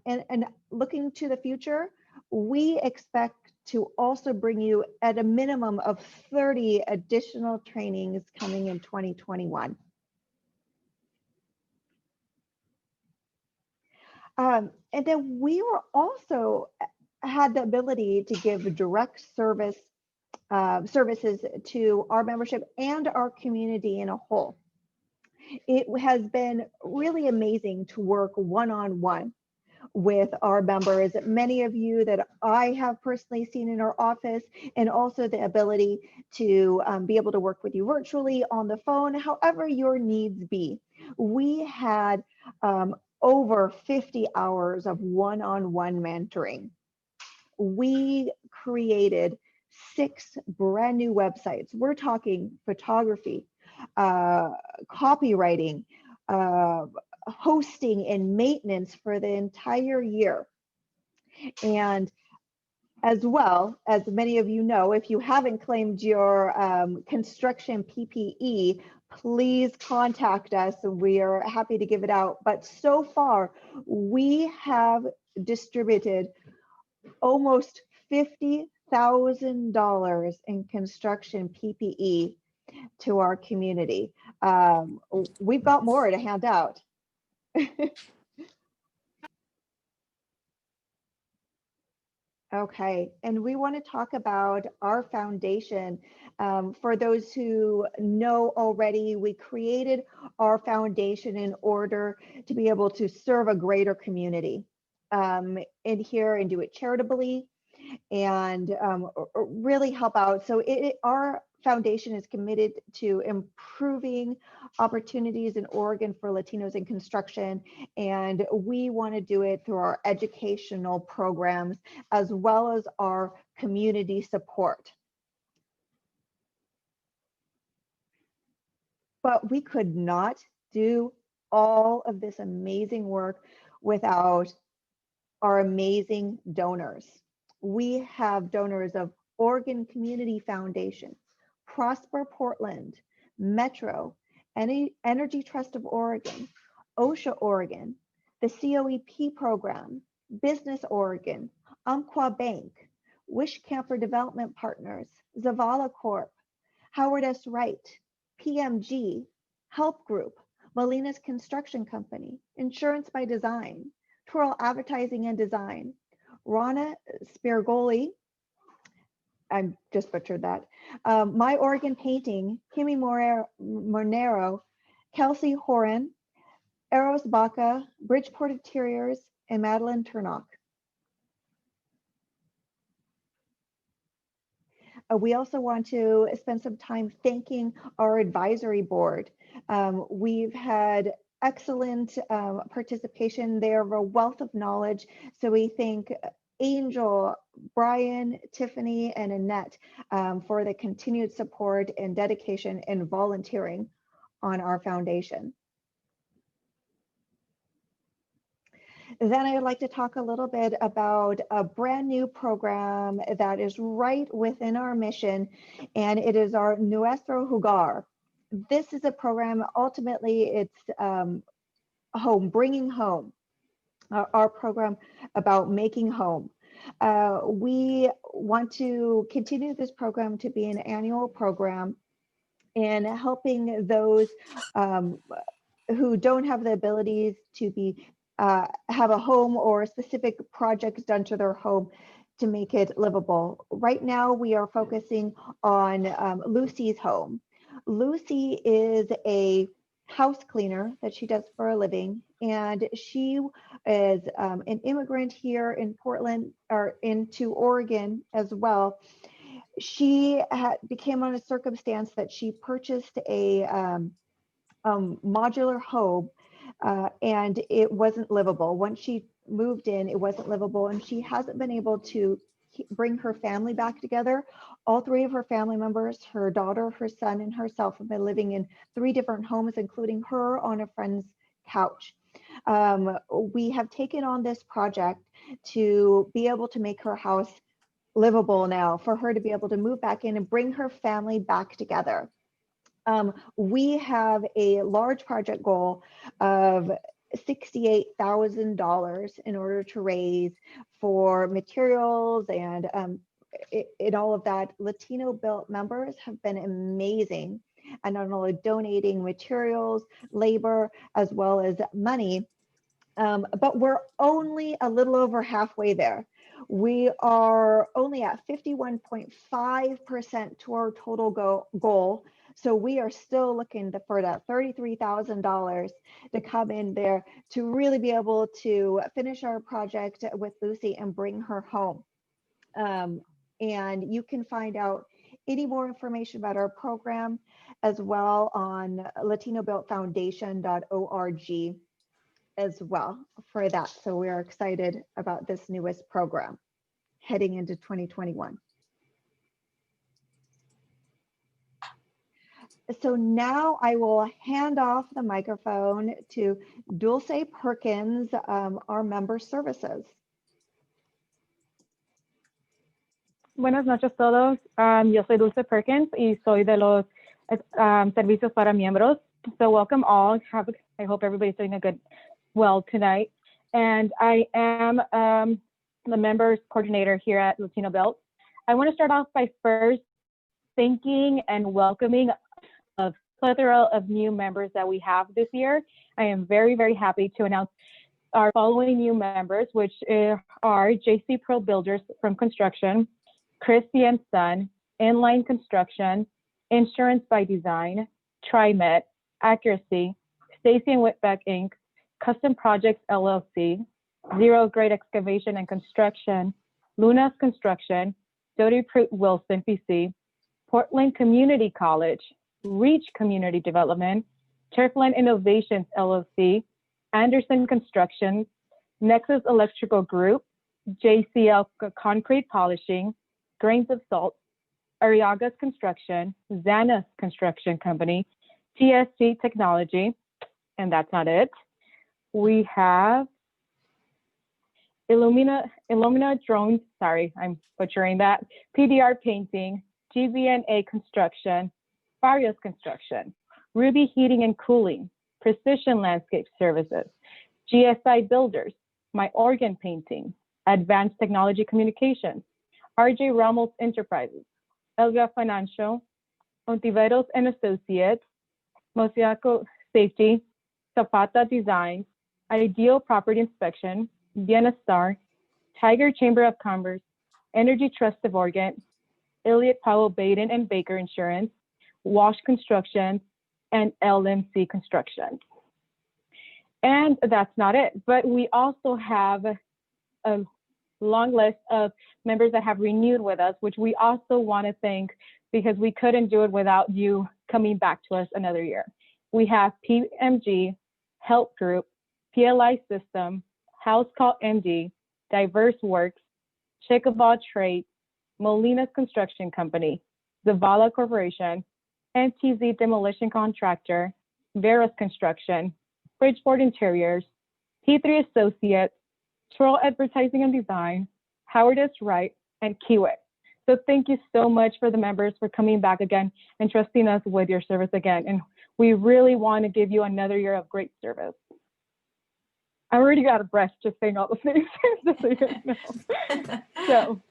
looking to the future, we expect to also bring you at a minimum of 30 additional trainings coming in 2021. And then we were also had the ability to give direct services to our membership and our community in a whole. It has been really amazing to work one-on-one with our members, many of you that I have personally seen in our office, and also the ability to be able to work with you virtually, on the phone, however your needs be. We had over 50 hours of one-on-one mentoring. We created 6 brand new websites. We're talking photography, copywriting, hosting and maintenance for the entire year. And as well, as many of you know, if you haven't claimed your construction PPE, please contact us. We are happy to give it out. But so far, we have distributed almost $50,000 in construction PPE to our community. We've got more to hand out. Okay, and we want to talk about our foundation. For those who know already, we created our foundation in order to be able to serve a greater community in here and do it charitably and really help out. So our foundation is committed to improving opportunities in Oregon for Latinos in construction, and we want to do it through our educational programs as well as our community support. But we could not do all of this amazing work without our amazing donors. We have donors of Oregon Community Foundation, Prosper Portland, Metro, Energy Trust of Oregon, OSHA Oregon, the COEP program, Business Oregon, Umpqua Bank, Wish Camper Development Partners, Zavala Corp, Howard S. Wright, PMG, Help Group, Molina's Construction Company, Insurance by Design, Twirl Advertising and Design, Rana Spirgoli, I just butchered that, My Oregon Painting, Kimi Monero, Kelsey Horan, Eros Baca, Bridgeport Interiors, and Madeline Turnock. We also want to spend some time thanking our advisory board. We've had excellent participation. They are a wealth of knowledge. So we thank Angel, Brian, Tiffany, and Annette for the continued support and dedication and volunteering on our foundation. Then I'd like to talk a little bit about a brand new program that is right within our mission, and it is our Nuestro Jugar. This is a program, ultimately it's home, bringing home, our program about making home. We want to continue this program to be an annual program and helping those who don't have the abilities to be have a home or specific projects done to their home to make it livable. Right now, we are focusing on Lucy's home. Lucy is a house cleaner that she does for a living, and she is an immigrant here in Portland, or into Oregon as well. She became on a circumstance that she purchased a modular home and it wasn't livable. Once she moved in, it wasn't livable, and she hasn't been able to bring her family back together. All 3 of her family members, her daughter, her son, and herself, have been living in 3 different homes, including her on a friend's couch. We have taken on this project to be able to make her house livable now, for her to be able to move back in and bring her family back together. We have a large project goal of $68,000 in order to raise for materials and in all of that. LatinoBuilt members have been amazing, and not only donating materials, labor, as well as money, but we're only a little over halfway there. We are only at 51.5% to our total goal. So we are still looking for that $33,000 to come in there to really be able to finish our project with Lucy and bring her home. And you can find out any more information about our program as well on LatinoBuiltFoundation.org as well for that. So we are excited about this newest program heading into 2021. So now I will hand off the microphone to Dulce Perkins, our member services.
Buenas noches a todos. Yo soy Dulce Perkins y soy de los servicios para miembros. So welcome all. I hope everybody's doing well tonight. And I am the members coordinator here at LatinoBuilt. I want to start off by first thanking and welcoming a plethora of new members that we have this year. I am very, very happy to announce our following new members, which are JC Pro Builders from Construction, Christie and Son, Inline Construction, Insurance by Design, TriMet, Accuracy, Stacy and Whitbeck Inc., Custom Projects LLC, Zero Grade Excavation and Construction, Lunas Construction, Doty Pruitt Wilson PC, Portland Community College, Reach Community Development, Turfland Innovations LLC, Anderson Construction, Nexus Electrical Group, JCL Concrete Polishing, Grains of Salt, Ariagas Construction, Zanas Construction Company, TSG Technology, and that's not it. We have Illumina Drones, sorry, I'm butchering that, PDR Painting, GVNA Construction, Farias Construction, Ruby Heating and Cooling, Precision Landscape Services, GSI Builders, My Organ Painting, Advanced Technology Communications, RJ Ramos Enterprises, Elga Financial, Ontiveros and Associates, Mosiaco Safety, Zapata Designs, Ideal Property Inspection, Vienna Star, Tiger Chamber of Commerce, Energy Trust of Oregon, Elliott Powell Baden and Baker Insurance, Wash Construction, and LMC Construction. And that's not it, but we also have a long list of members that have renewed with us, which we also want to thank because we couldn't do it without you coming back to us another year. We have PMG, Help Group, PLI System, House Call MD, Diverse Works, Chickabaw Trade, Molina's Construction Company, Zavala Corporation, NTZ Demolition Contractor, Veras Construction, Bridgeport Interiors, P3 Associates, Troll Advertising and Design, Howard S. Wright, and Kiewit. So thank you so much for the members for coming back again and trusting us with your service again. And we really want to give you another year of great service. I already got a breath just saying all the things. Just so you guys know. So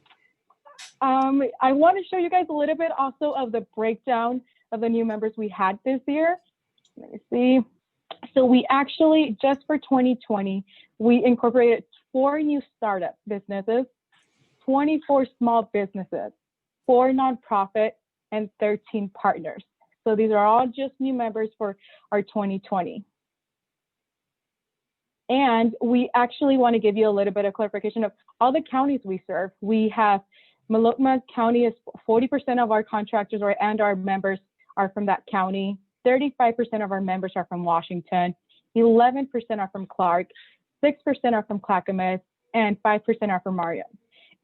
I want to show you guys a little bit also of the breakdown of the new members we had this year. Let me see. So we actually, just for 2020, we incorporated 4 new startup businesses, 24 small businesses, 4 nonprofit, and 13 partners. So these are all just new members for our 2020. And we actually want to give you a little bit of clarification of all the counties we serve. We have Malotma County is 40% of our contractors and our members are from that county. 35% of our members are from Washington. 11% are from Clark. 6% are from Clackamas, and 5% are from Marion.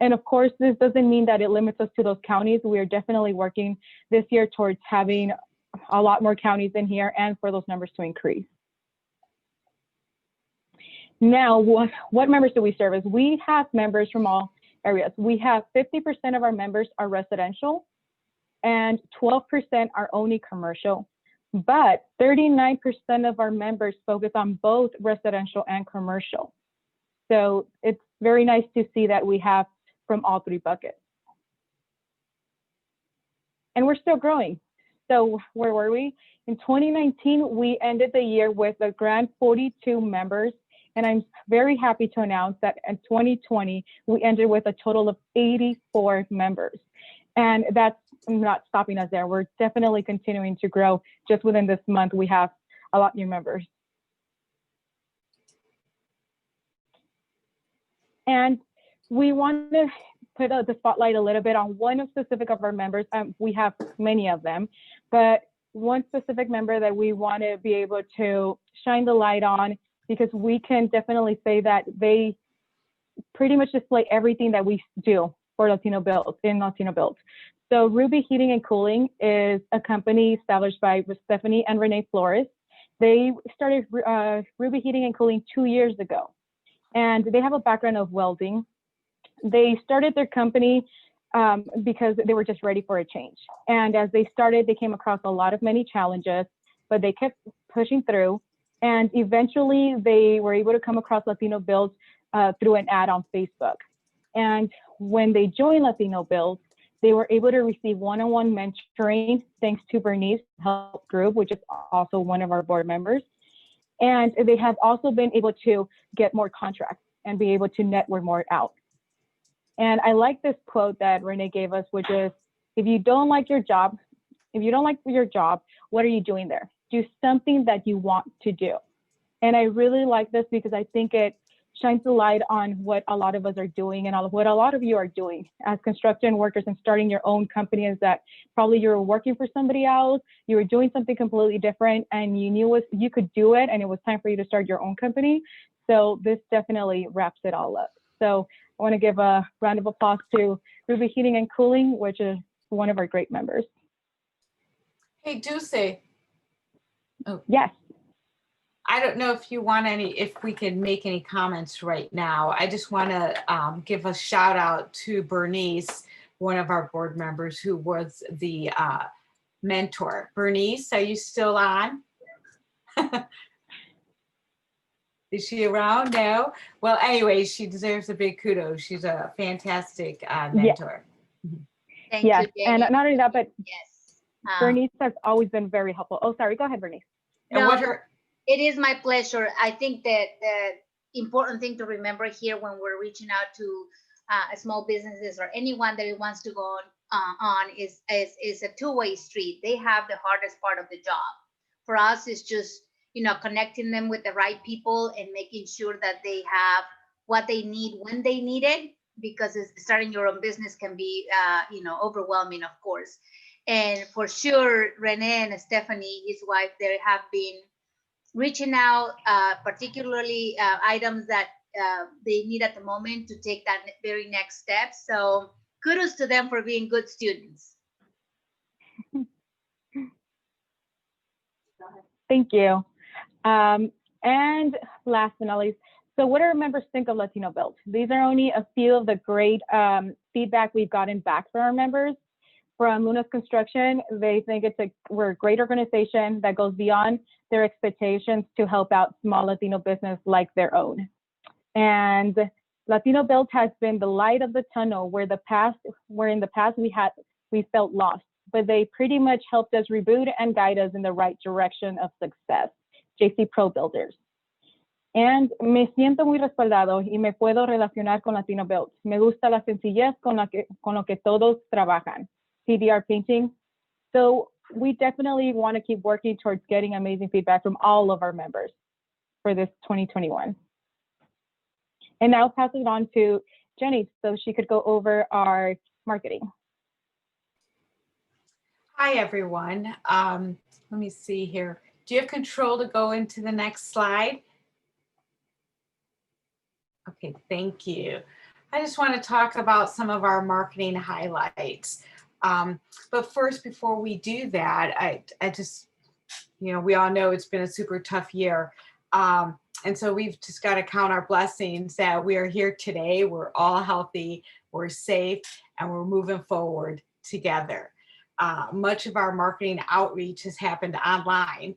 And of course, this doesn't mean that it limits us to those counties. We are definitely working this year towards having a lot more counties in here and for those numbers to increase. Now, what members do we service? We have members from all areas. We have 50% of our members are residential and 12% are only commercial, but 39% of our members focus on both residential and commercial. So it's very nice to see that we have from all 3 buckets. And we're still growing. So where were we? In 2019, we ended the year with a grand 42 members. And I'm very happy to announce that in 2020, we ended with a total of 84 members. And that's not stopping us there. We're definitely continuing to grow. Just within this month, we have a lot new members. And we want to put the spotlight a little bit on one specific of our members. We have many of them, but one specific member that we want to be able to shine the light on, because we can definitely say that they pretty much display everything that we do for LatinoBuilt, in LatinoBuilt. So Ruby Heating and Cooling is a company established by Stephanie and Renee Flores. They started Ruby Heating and Cooling 2 years ago, and they have a background of welding. They started their company because they were just ready for a change. And as they started, they came across a lot of many challenges, but they kept pushing through. And eventually they were able to come across LatinoBuilt through an ad on Facebook. And when they joined LatinoBuilt, they were able to receive one-on-one mentoring thanks to Bernice Help Group, which is also one of our board members. And they have also been able to get more contracts and be able to network more out. And I like this quote that Renee gave us, which is, if you don't like your job, what are you doing there? Do something that you want to do. And I really like this because I think it shines the light on what a lot of us are doing and what a lot of you are doing as construction workers and starting your own company. Is that probably you're working for somebody else, you were doing something completely different, and you knew you could do it, and it was time for you to start your own company. So this definitely wraps it all up. So I want to give a round of applause to Ruby Heating and Cooling, which is one of our great members.
Hey, Dulce. Oh.
Yes.
I don't know if you want if we can make any comments right now. I just want to give a shout out to Bernice, one of our board members who was the mentor. Bernice, are you still on? Is she around? No? Well, anyway, she deserves a big kudos. She's a fantastic mentor.
Thank
yes.
you,
and not only that, but
yes.
Bernice has always been very helpful. Oh, sorry. Go ahead, Bernice.
No, it is my pleasure. I think that the important thing to remember here when we're reaching out to small businesses or anyone that wants to go on is a two-way street. They have the hardest part of the job. For us, it's just, connecting them with the right people and making sure that they have what they need when they need it, because starting your own business can be, overwhelming, of course. And for sure, Renee and Stephanie, his wife, they have been reaching out, particularly items that they need at the moment to take that very next step. So kudos to them for being good students.
Thank you. And last but not least, so what do our members think of LatinoBuilt? These are only a few of the great feedback we've gotten back from our members. From Únase Construction, they think we're a great organization that goes beyond their expectations to help out small Latino business like their own. And LatinoBuilt has been the light of the tunnel where in the past we felt lost, but they pretty much helped us reboot and guide us in the right direction of success. JC Pro Builders. And me siento muy respaldado y me puedo relacionar con LatinoBuilt. Me gusta la sencillez con lo que todos trabajan. PDR painting. So we definitely want to keep working towards getting amazing feedback from all of our members for this 2021. And now pass it on to Jenny so she could go over our marketing.
Hi, everyone. Let me see here. Do you have control to go into the next slide? Okay, thank you. I just want to talk about some of our marketing highlights. But first, before we do that, I just, we all know it's been a super tough year. And so we've just got to count our blessings that we are here today. We're all healthy, we're safe, and we're moving forward together. Much of our marketing outreach has happened online.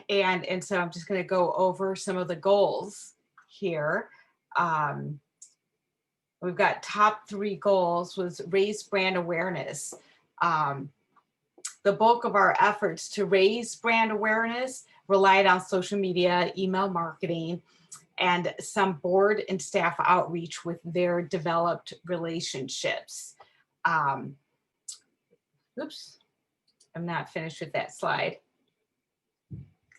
And so I'm just going to go over some of the goals here. We've got top 3 goals was raise brand awareness. The bulk of our efforts to raise brand awareness relied on social media, email marketing, and some board and staff outreach with their developed relationships. Oops, I'm not finished with that slide.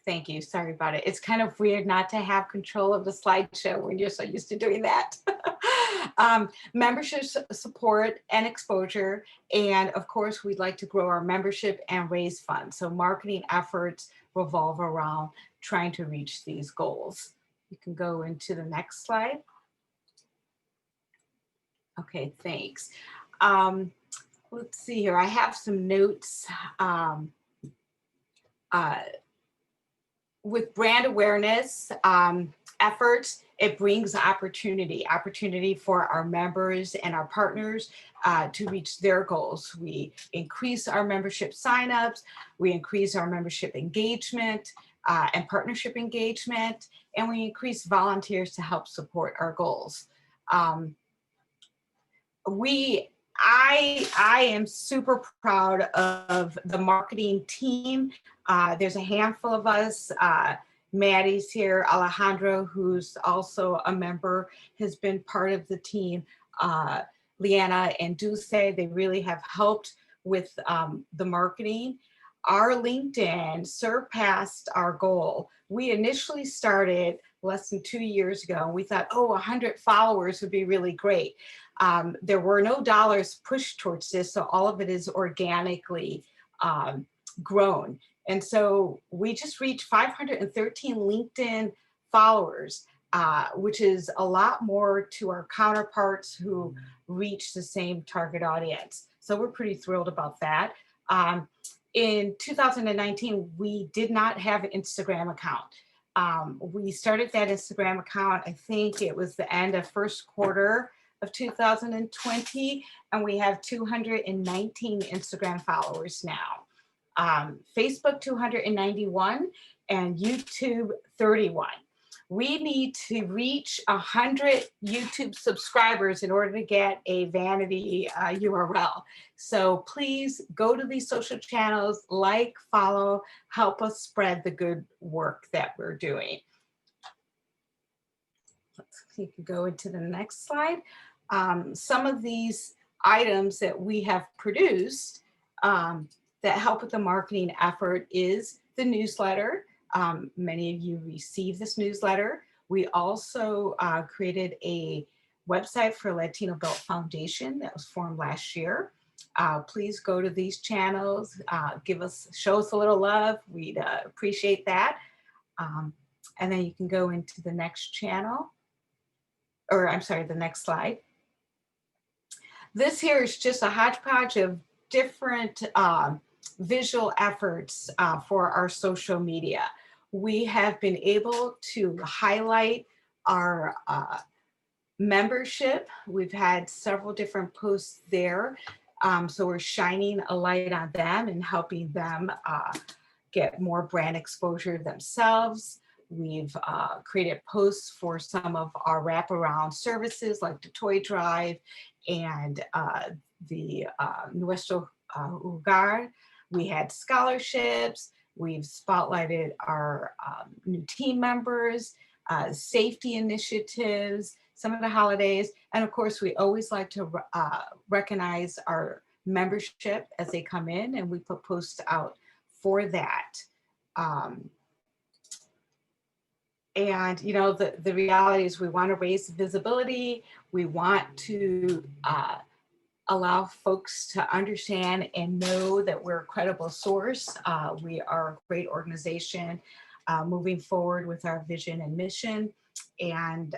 Thank you, sorry about it. It's kind of weird not to have control of the slideshow when you're so used to doing that. Membership support and exposure. And of course, we'd like to grow our membership and raise funds. So marketing efforts revolve around trying to reach these goals. You can go into the next slide. Okay, thanks. Let's see here. I have some notes. With brand awareness efforts, it brings opportunity for our members and our partners to reach their goals. We increase our membership signups, we increase our membership engagement and partnership engagement, and we increase volunteers to help support our goals. I am super proud of the marketing team. There's a handful of us. Maddie's here. Alejandro, who's also a member, has been part of the team. Liana and Dulce, they really have helped with the marketing. Our LinkedIn surpassed our goal. We initially started less than 2 years ago, and we thought, oh, 100 followers would be really great. There were no dollars pushed towards this, so all of it is organically grown. And so we just reached 513 LinkedIn followers, which is a lot more to our counterparts who reach the same target audience. So we're pretty thrilled about that. In 2019, we did not have an Instagram account. We started that Instagram account, I think it was the end of first quarter of 2020, and we have 219 Instagram followers now. Facebook 291 and YouTube 31. We need to reach 100 YouTube subscribers in order to get a vanity URL. So please go to these social channels, like, follow, help us spread the good work that we're doing. You can go into the next slide. Some of these items that we have produced that help with the marketing effort is the newsletter. Many of you receive this newsletter. We also created a website for LatinoBuilt Foundation that was formed last year. Please go to these channels, show us a little love. We'd appreciate that. And then you can go into the next channel, or I'm sorry, the next slide. This here is just a hodgepodge of different visual efforts for our social media. We have been able to highlight our membership. We've had several different posts there. So we're shining a light on them and helping them get more brand exposure themselves. We've created posts for some of our wraparound services like the toy drive and the nuestro hogar. We had scholarships. We've spotlighted our new team members, safety initiatives, some of the holidays. And of course, we always like to recognize our membership as they come in, and we put posts out for that. And you know, the reality is we want to raise visibility. We want to allow folks to understand and know that we're a credible source. We are a great organization moving forward with our vision and mission, and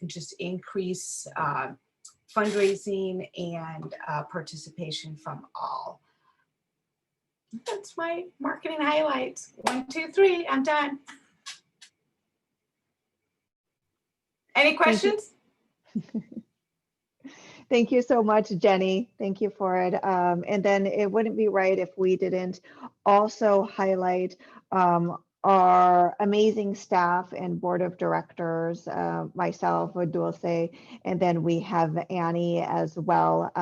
just increase fundraising and participation from all. That's my marketing highlights. 1, 2, 3, I'm done. Any questions?
Thank you so much, Jenny. Thank you for it. And then it wouldn't be right if we didn't also highlight our amazing staff and board of directors, myself, Dulce, and then we have Annie as well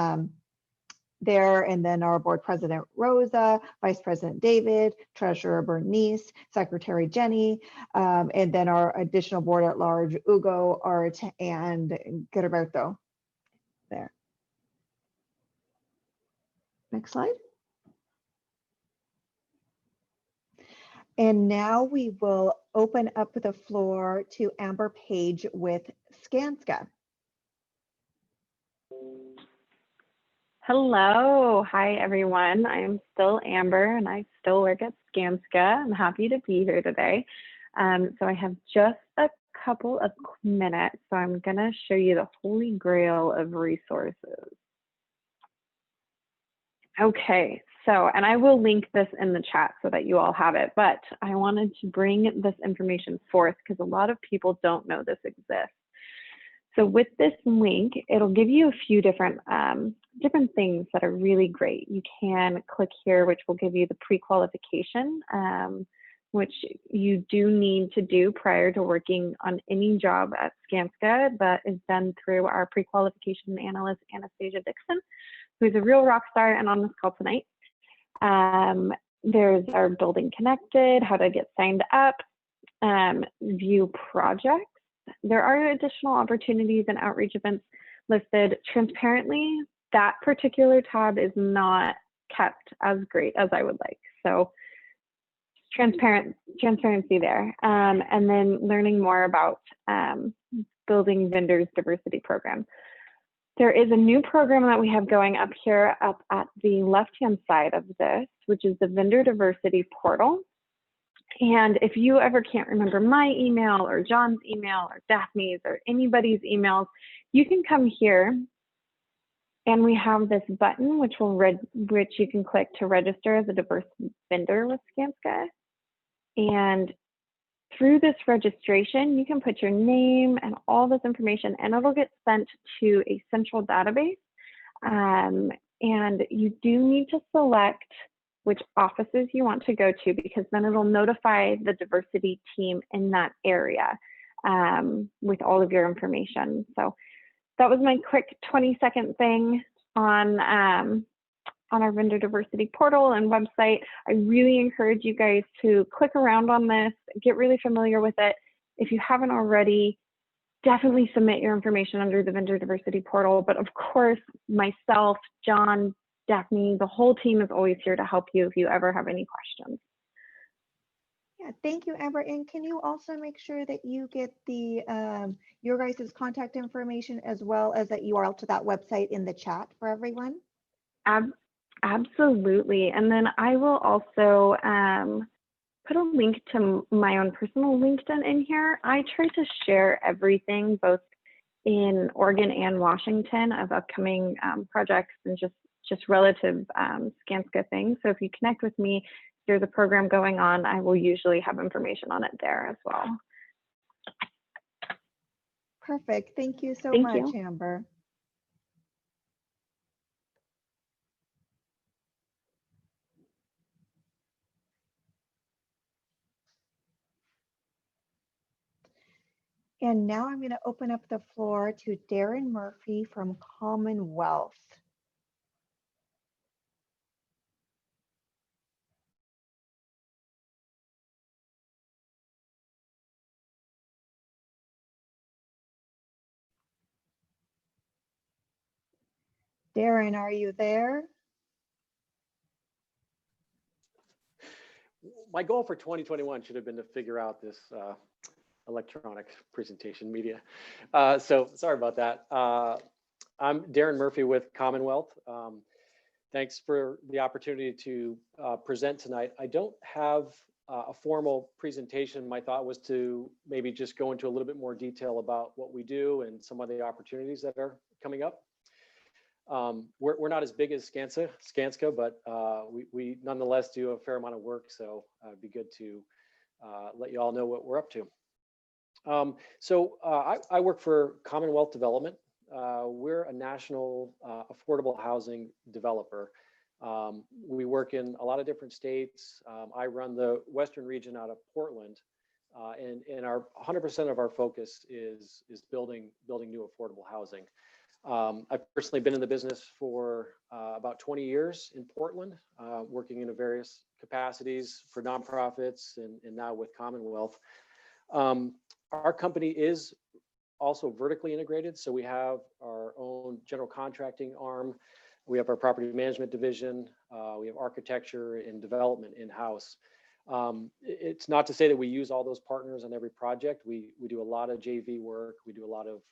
there, and then our board president, Rosa, vice president, David, treasurer, Bernice, secretary, Jenny, and then our additional board at large, Hugo, Art, and Gilberto there. Next slide. And now we will open up the floor to Amber Page with Skanska.
Hello, hi everyone. I'm still Amber and I still work at Skanska. I'm happy to be here today. So I have just a couple of minutes, so I'm gonna show you the holy grail of resources. Okay, so, and I will link this in the chat so that you all have it, but I wanted to bring this information forth because a lot of people don't know this exists. So with this link, it'll give you a few different things that are really great. You can click here, which will give you the pre-qualification, which you do need to do prior to working on any job at Skanska. That is done through our pre-qualification analyst, Anastasia Dixon, who's a real rock star and on this call tonight. There's our Building Connected, how to get signed up, view projects. There are additional opportunities and outreach events listed. Transparently, that particular tab is not kept as great as I would like. So transparency there. And then learning more about Building Vendors Diversity Program. There is a new program that we have going up here up at the left-hand side of this, which is the Vendor Diversity Portal. And if you ever can't remember my email or John's email or Daphne's or anybody's emails, you can come here and we have this button which you can click to register as a diverse vendor with Skanska. And through this registration, you can put your name and all this information and it'll get sent to a central database. And you do need to select which offices you want to go to because then it'll notify the diversity team in that area with all of your information. So that was my quick 20-second thing on our vendor diversity portal and website. I really encourage you guys to click around on this, get really familiar with it. If you haven't already, definitely submit your information under the vendor diversity portal. But of course, myself, John, Daphne, the whole team is always here to help you if you ever have any questions.
Yeah, thank you, Amber. And can you also make sure that you get the your guys' contact information as well as that URL to that website in the chat for everyone?
Absolutely. And then I will also put a link to my own personal LinkedIn in here. I try to share everything both in Oregon and Washington of upcoming projects and just relative Skanska things. So if you connect with me, there's a program going on, I will usually have information on it there as well.
Perfect. Thank you so
Thank
much,
you.
Amber. And now I'm going to open up the floor to Darren Murphy from Commonwealth. Darren, are you there?
My goal for 2021 should have been to figure out this electronic presentation media. So sorry about that. I'm Darren Murphy with Commonwealth. Thanks for the opportunity to present tonight. I don't have a formal presentation. My thought was to maybe just go into a little bit more detail about what we do and some of the opportunities that are coming up. We're not as big as Skanska, but we nonetheless do a fair amount of work, so it'd be good to let you all know what we're up to. I work for Commonwealth Development. We're a national affordable housing developer. We work in a lot of different states. I run the Western region out of Portland, and our 100% of our focus is building new affordable housing. I've personally been in the business for about 20 years in Portland, working in various capacities for nonprofits and now with Commonwealth. Our company is also vertically integrated, so we have our own general contracting arm We have our property management division. We have architecture and development in-house. It's not to say that we use all those partners on every project. We do a lot of JV work. We do a lot of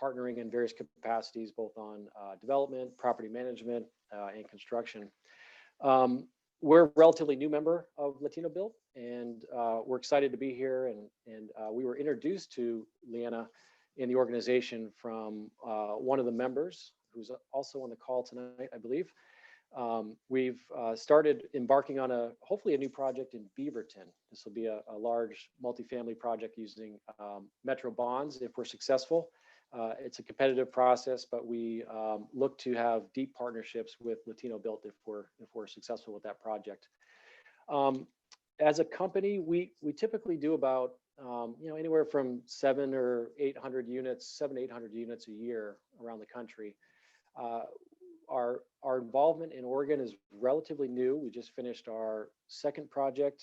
partnering in various capacities, both on development, property management, and construction. We're a relatively new member of LatinoBuilt, and we're excited to be here. And we were introduced to Liana in the organization from one of the members, who's also on the call tonight, I believe. We've started embarking on hopefully a new project in Beaverton. This will be a large multifamily project using Metro bonds if we're successful. It's a competitive process, but we look to have deep partnerships with LatinoBuilt if we're successful with that project. As a company, we typically do about anywhere from 700 or 800 units a year around the country. Our involvement in Oregon is relatively new. We just finished our second project,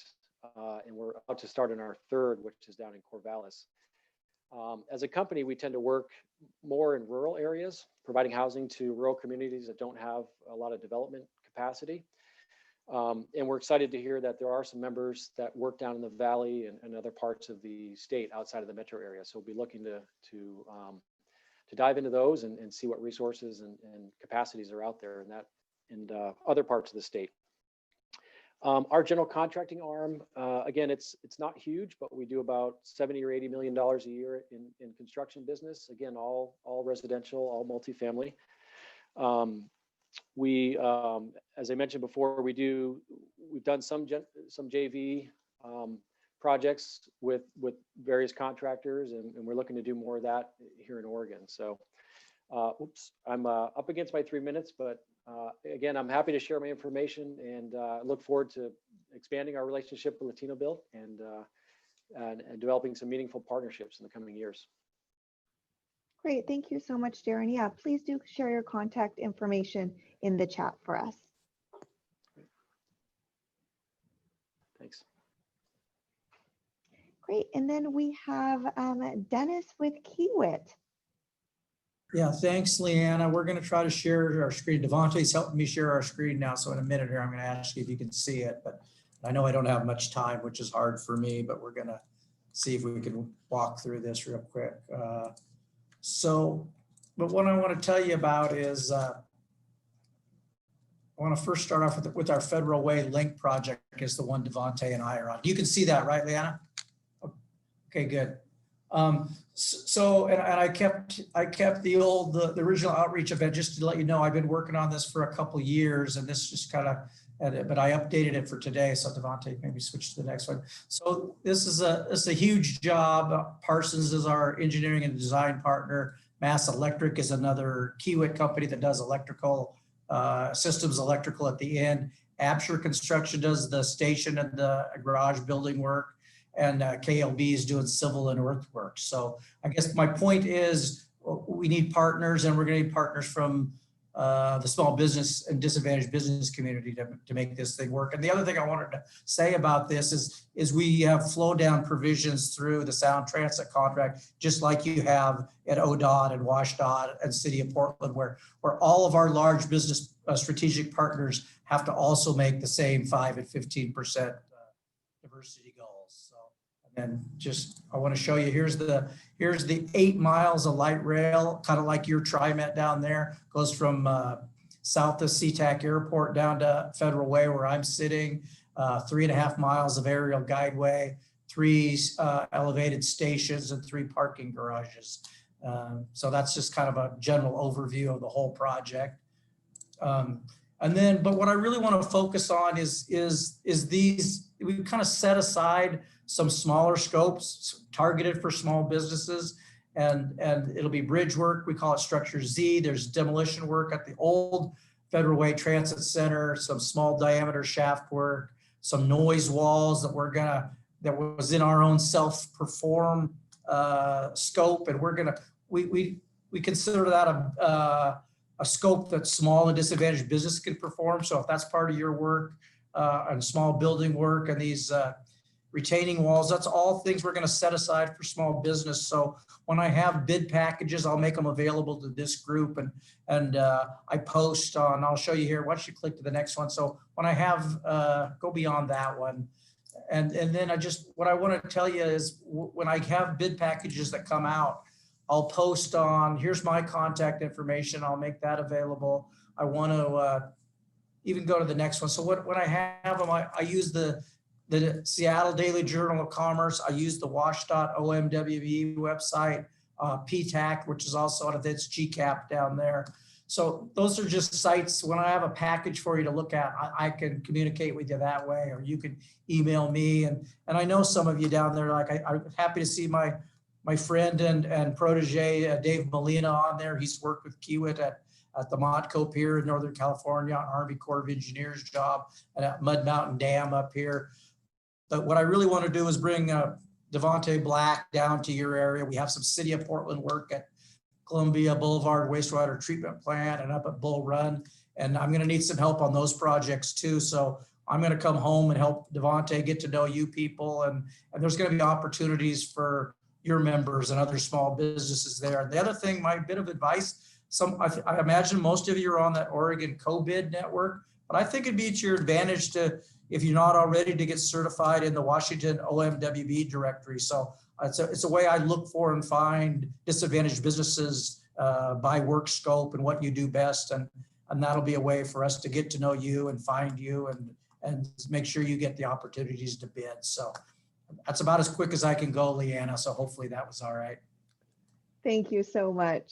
and we're about to start on our third, which is down in Corvallis. As a company, we tend to work more in rural areas, providing housing to rural communities that don't have a lot of development capacity. And we're excited to hear that there are some members that work down in the valley and other parts of the state outside of the metro area. So we'll be looking to dive into those and see what resources and capacities are out there in other parts of the state. Our general contracting arm, again, it's not huge, but we do about $70 or $80 million a year in construction business. Again, all residential, all multifamily. We, as I mentioned before, we've done some JV projects with various contractors, and we're looking to do more of that here in Oregon. So, oops, I'm up against my 3 minutes, but again, I'm happy to share my information and look forward to expanding our relationship with LatinoBuilt and developing some meaningful partnerships in the coming years.
Great, thank you so much, Darren. Yeah, please do share your contact information in the chat for us.
Thanks.
Great, and then we have Dennis with Kiewit.
Yeah, thanks, Leanna. We're going to try to share our screen. Devontae's helping me share our screen now. So in a minute here, I'm going to ask you if you can see it, but I know I don't have much time, which is hard for me, but we're going to see if we can walk through this real quick. But what I want to tell you about is I want to first start off with our Federal Way Link project, is the one Devontae and I are on. You can see that, right, Leanna? Okay, good. So I kept the original outreach event just to let you know I've been working on this for a couple of years, and this just kind of, but I updated it for today. So Devontae, maybe switch to the next one. So this is a huge job. Parsons is our engineering and design partner. Mass Electric is another Kiewit company that does electrical systems, electrical at the end. Absher Construction does the station and the garage building work. And KLB is doing civil and earthworks. So I guess my point is we need partners, and we're going to need partners from the small business and disadvantaged business community to make this thing work. And the other thing I wanted to say about this is we have flow down provisions through the Sound Transit contract, just like you have at ODOT and WashDOT and City of Portland, where all of our large business strategic partners have to also make the same 5 and 15% diversity goals. And just, I want to show you, here's the 8 miles of light rail, kind of like your TriMet down there, goes from south of SeaTac Airport down to Federal Way where I'm sitting, 3.5 miles of aerial guideway, 3 elevated stations and 3 parking garages. So that's just kind of a general overview of the whole project. And then, but what I really want to focus on is these, we kind of set aside some smaller scopes targeted for small businesses, and it'll be bridge work. We call it Structure Z. There's demolition work at the old Federal Way Transit Center, some small diameter shaft work, some noise walls that that was in our own self-perform scope, and we consider that a scope that small and disadvantaged business can perform. So if that's part of your work and small building work and these retaining walls. That's all things we're going to set aside for small business. So when I have bid packages, I'll make them available to this group, and I post on, I'll show you here. Why don't you click to the next one? So when I have, go beyond that one. And then what I want to tell you is when I have bid packages that come out, I'll post on, here's my contact information. I'll make that available. I want to even go to the next one. So when I have them, I use the Seattle Daily Journal of Commerce. I use the wash.omwb website, PTAC, which is also out of its GCAP down there. So those are just sites. When I have a package for you to look at, I can communicate with you that way, or you can email me. And I know some of you down there, like I'm happy to see my friend and protege, Dave Molina, on there. He's worked with Kiewit at the Montco Pier in Northern California, on Army Corps of Engineers job, and at Mud Mountain Dam up here. But what I really want to do is bring Devontae Black down to your area. We have some City of Portland work at Columbia Boulevard Wastewater Treatment Plant and up at Bull Run. And I'm going to need some help on those projects too. So I'm going to come home and help Devontae get to know you people. And there's going to be opportunities for your members and other small businesses there. And the other thing, my bit of advice, I imagine most of you are on that Oregon co-bid network, but I think it'd be to your advantage to, if you're not already, to get certified in the Washington OMWB directory. So it's a way I look for and find disadvantaged businesses by work scope and what you do best. And that'll be a way for us to get to know you and find you and make sure you get the opportunities to bid. So that's about as quick as I can go, Leanna. So hopefully that was all right.
Thank you so much.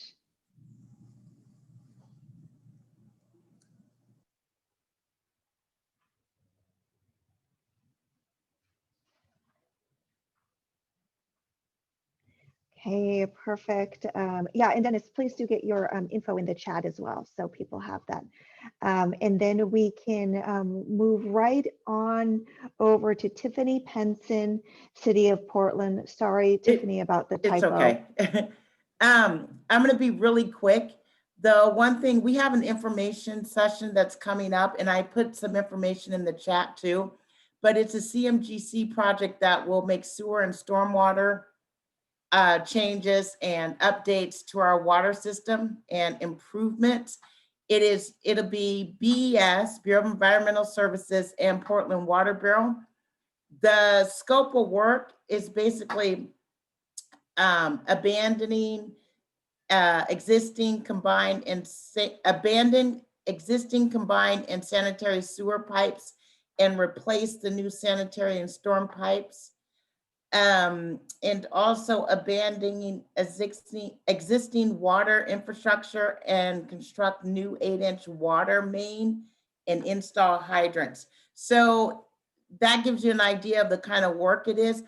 Okay, perfect. Yeah, and Dennis, please do get your info in the chat as well, so people have that. And then we can move right on over to Tiffany Penson, City of Portland. Sorry, Tiffany, about the typo.
It's okay. I'm going to be really quick. The one thing, we have an information session that's coming up, and I put some information in the chat too, but it's a CMGC project that will make sewer and stormwater changes and updates to our water system and improvements. It'll be BES, Bureau of Environmental Services, and Portland Water Bureau. The scope of work is basically abandoning existing combined and sanitary sewer pipes and replace the new sanitary and storm pipes. And also abandoning existing water infrastructure and construct new 8-inch water main and install hydrants. So that gives you an idea of the kind of work it is.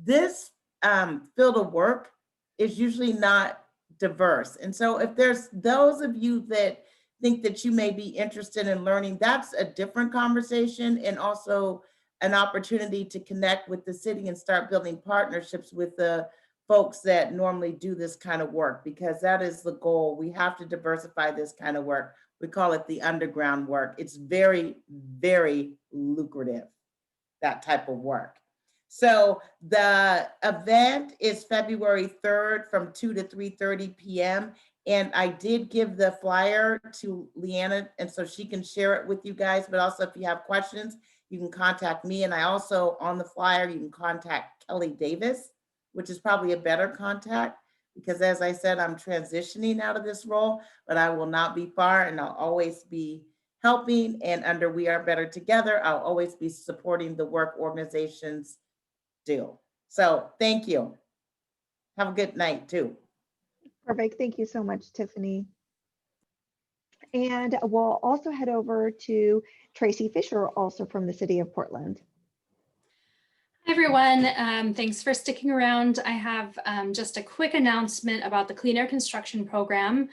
This field of work is usually not diverse. And so if there's those of you that think that you may be interested in learning, that's a different conversation, and also an opportunity to connect with the city and start building partnerships with the folks that normally do this kind of work, because that is the goal. We have to diversify this kind of work. We call it the underground work. It's very, very lucrative, that type of work. So the event is February 3rd from 2 to 3:30 p.m. And I did give the flyer to Leanna, and so she can share it with you guys, but also if you have questions, you can contact me. And I also, on the flyer, you can contact Kelly Davis, which is probably a better contact, because as I said, I'm transitioning out of this role, but I will not be far, and I'll always be helping. And under We Are Better Together, I'll always be supporting the work organizations do. So thank you. Have a good night too.
Perfect. Thank you so much, Tiffany. And we'll also head over to Tracy Fisher, also from the City of Portland.
Hi, everyone. Thanks for sticking around. I have just a quick announcement about the Clean Air Construction Program.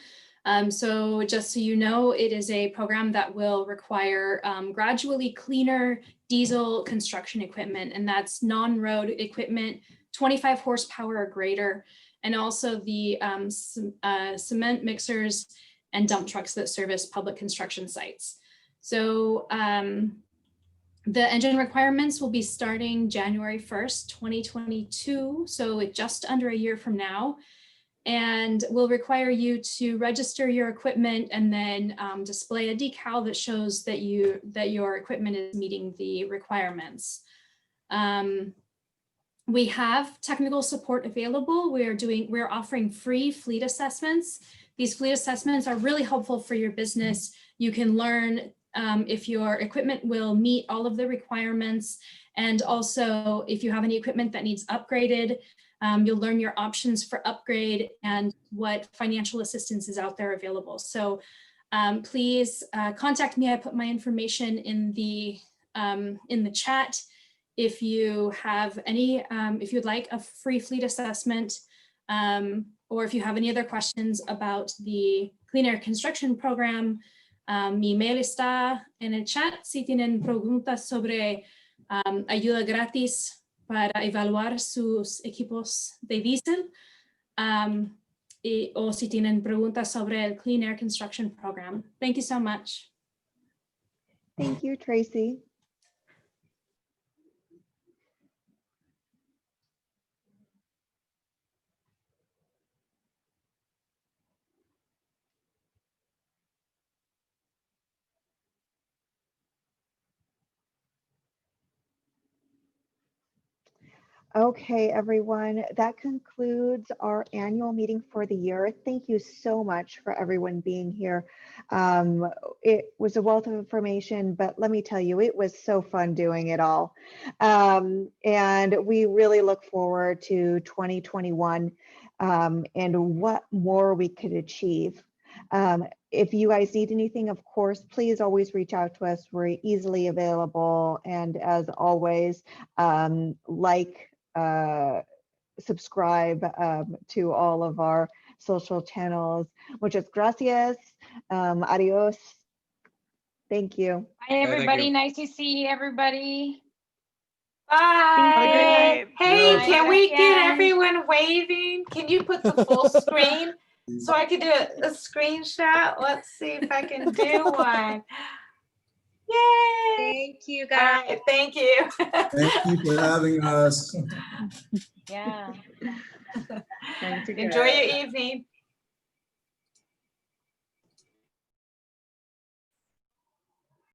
So just so you know, it is a program that will require gradually cleaner diesel construction equipment, and that's non-road equipment, 25 horsepower or greater, and also the cement mixers and dump trucks that service public construction sites. So The engine requirements will be starting January 1st, 2022. So it's just under a year from now. And will require you to register your equipment and then display a decal that shows that your equipment is meeting the requirements. We have technical support available. We're offering free fleet assessments. These fleet assessments are really helpful for your business. You can learn if your equipment will meet all of the requirements, and also if you have any equipment that needs upgraded. You'll learn your options for upgrade and what financial assistance is out there available. So please contact me. I put my information in the chat. If you have any, if you'd like a free fleet assessment, or if you have any other questions about the Clean Air Construction Program, mi email está en el chat. Si tienen preguntas sobre ayuda gratis para evaluar sus equipos de diésel, o si tienen preguntas sobre el Clean Air Construction Program. Thank you so much.
Thank you, Tracy. Okay, everyone, that concludes our annual meeting for the year. Thank you so much for everyone being here. It was a wealth of information, but let me tell you, it was so fun doing it all. And we really look forward to 2021 and what more we could achieve. If you guys need anything, of course, please always reach out to us. We're easily available. And as always, subscribe to all of our social channels. Muchas gracias. Adios. Thank you.
Bye, everybody. Nice to see everybody.
Bye. Hey,
Bye.
can we get
Gracias.
everyone waving? Can you put the full screen so I can do a screenshot? Let's see if I can do one. Yay!
Thank you,
All
guys.
right, thank you.
Thank you for having us.
Yeah.
Enjoy your evening.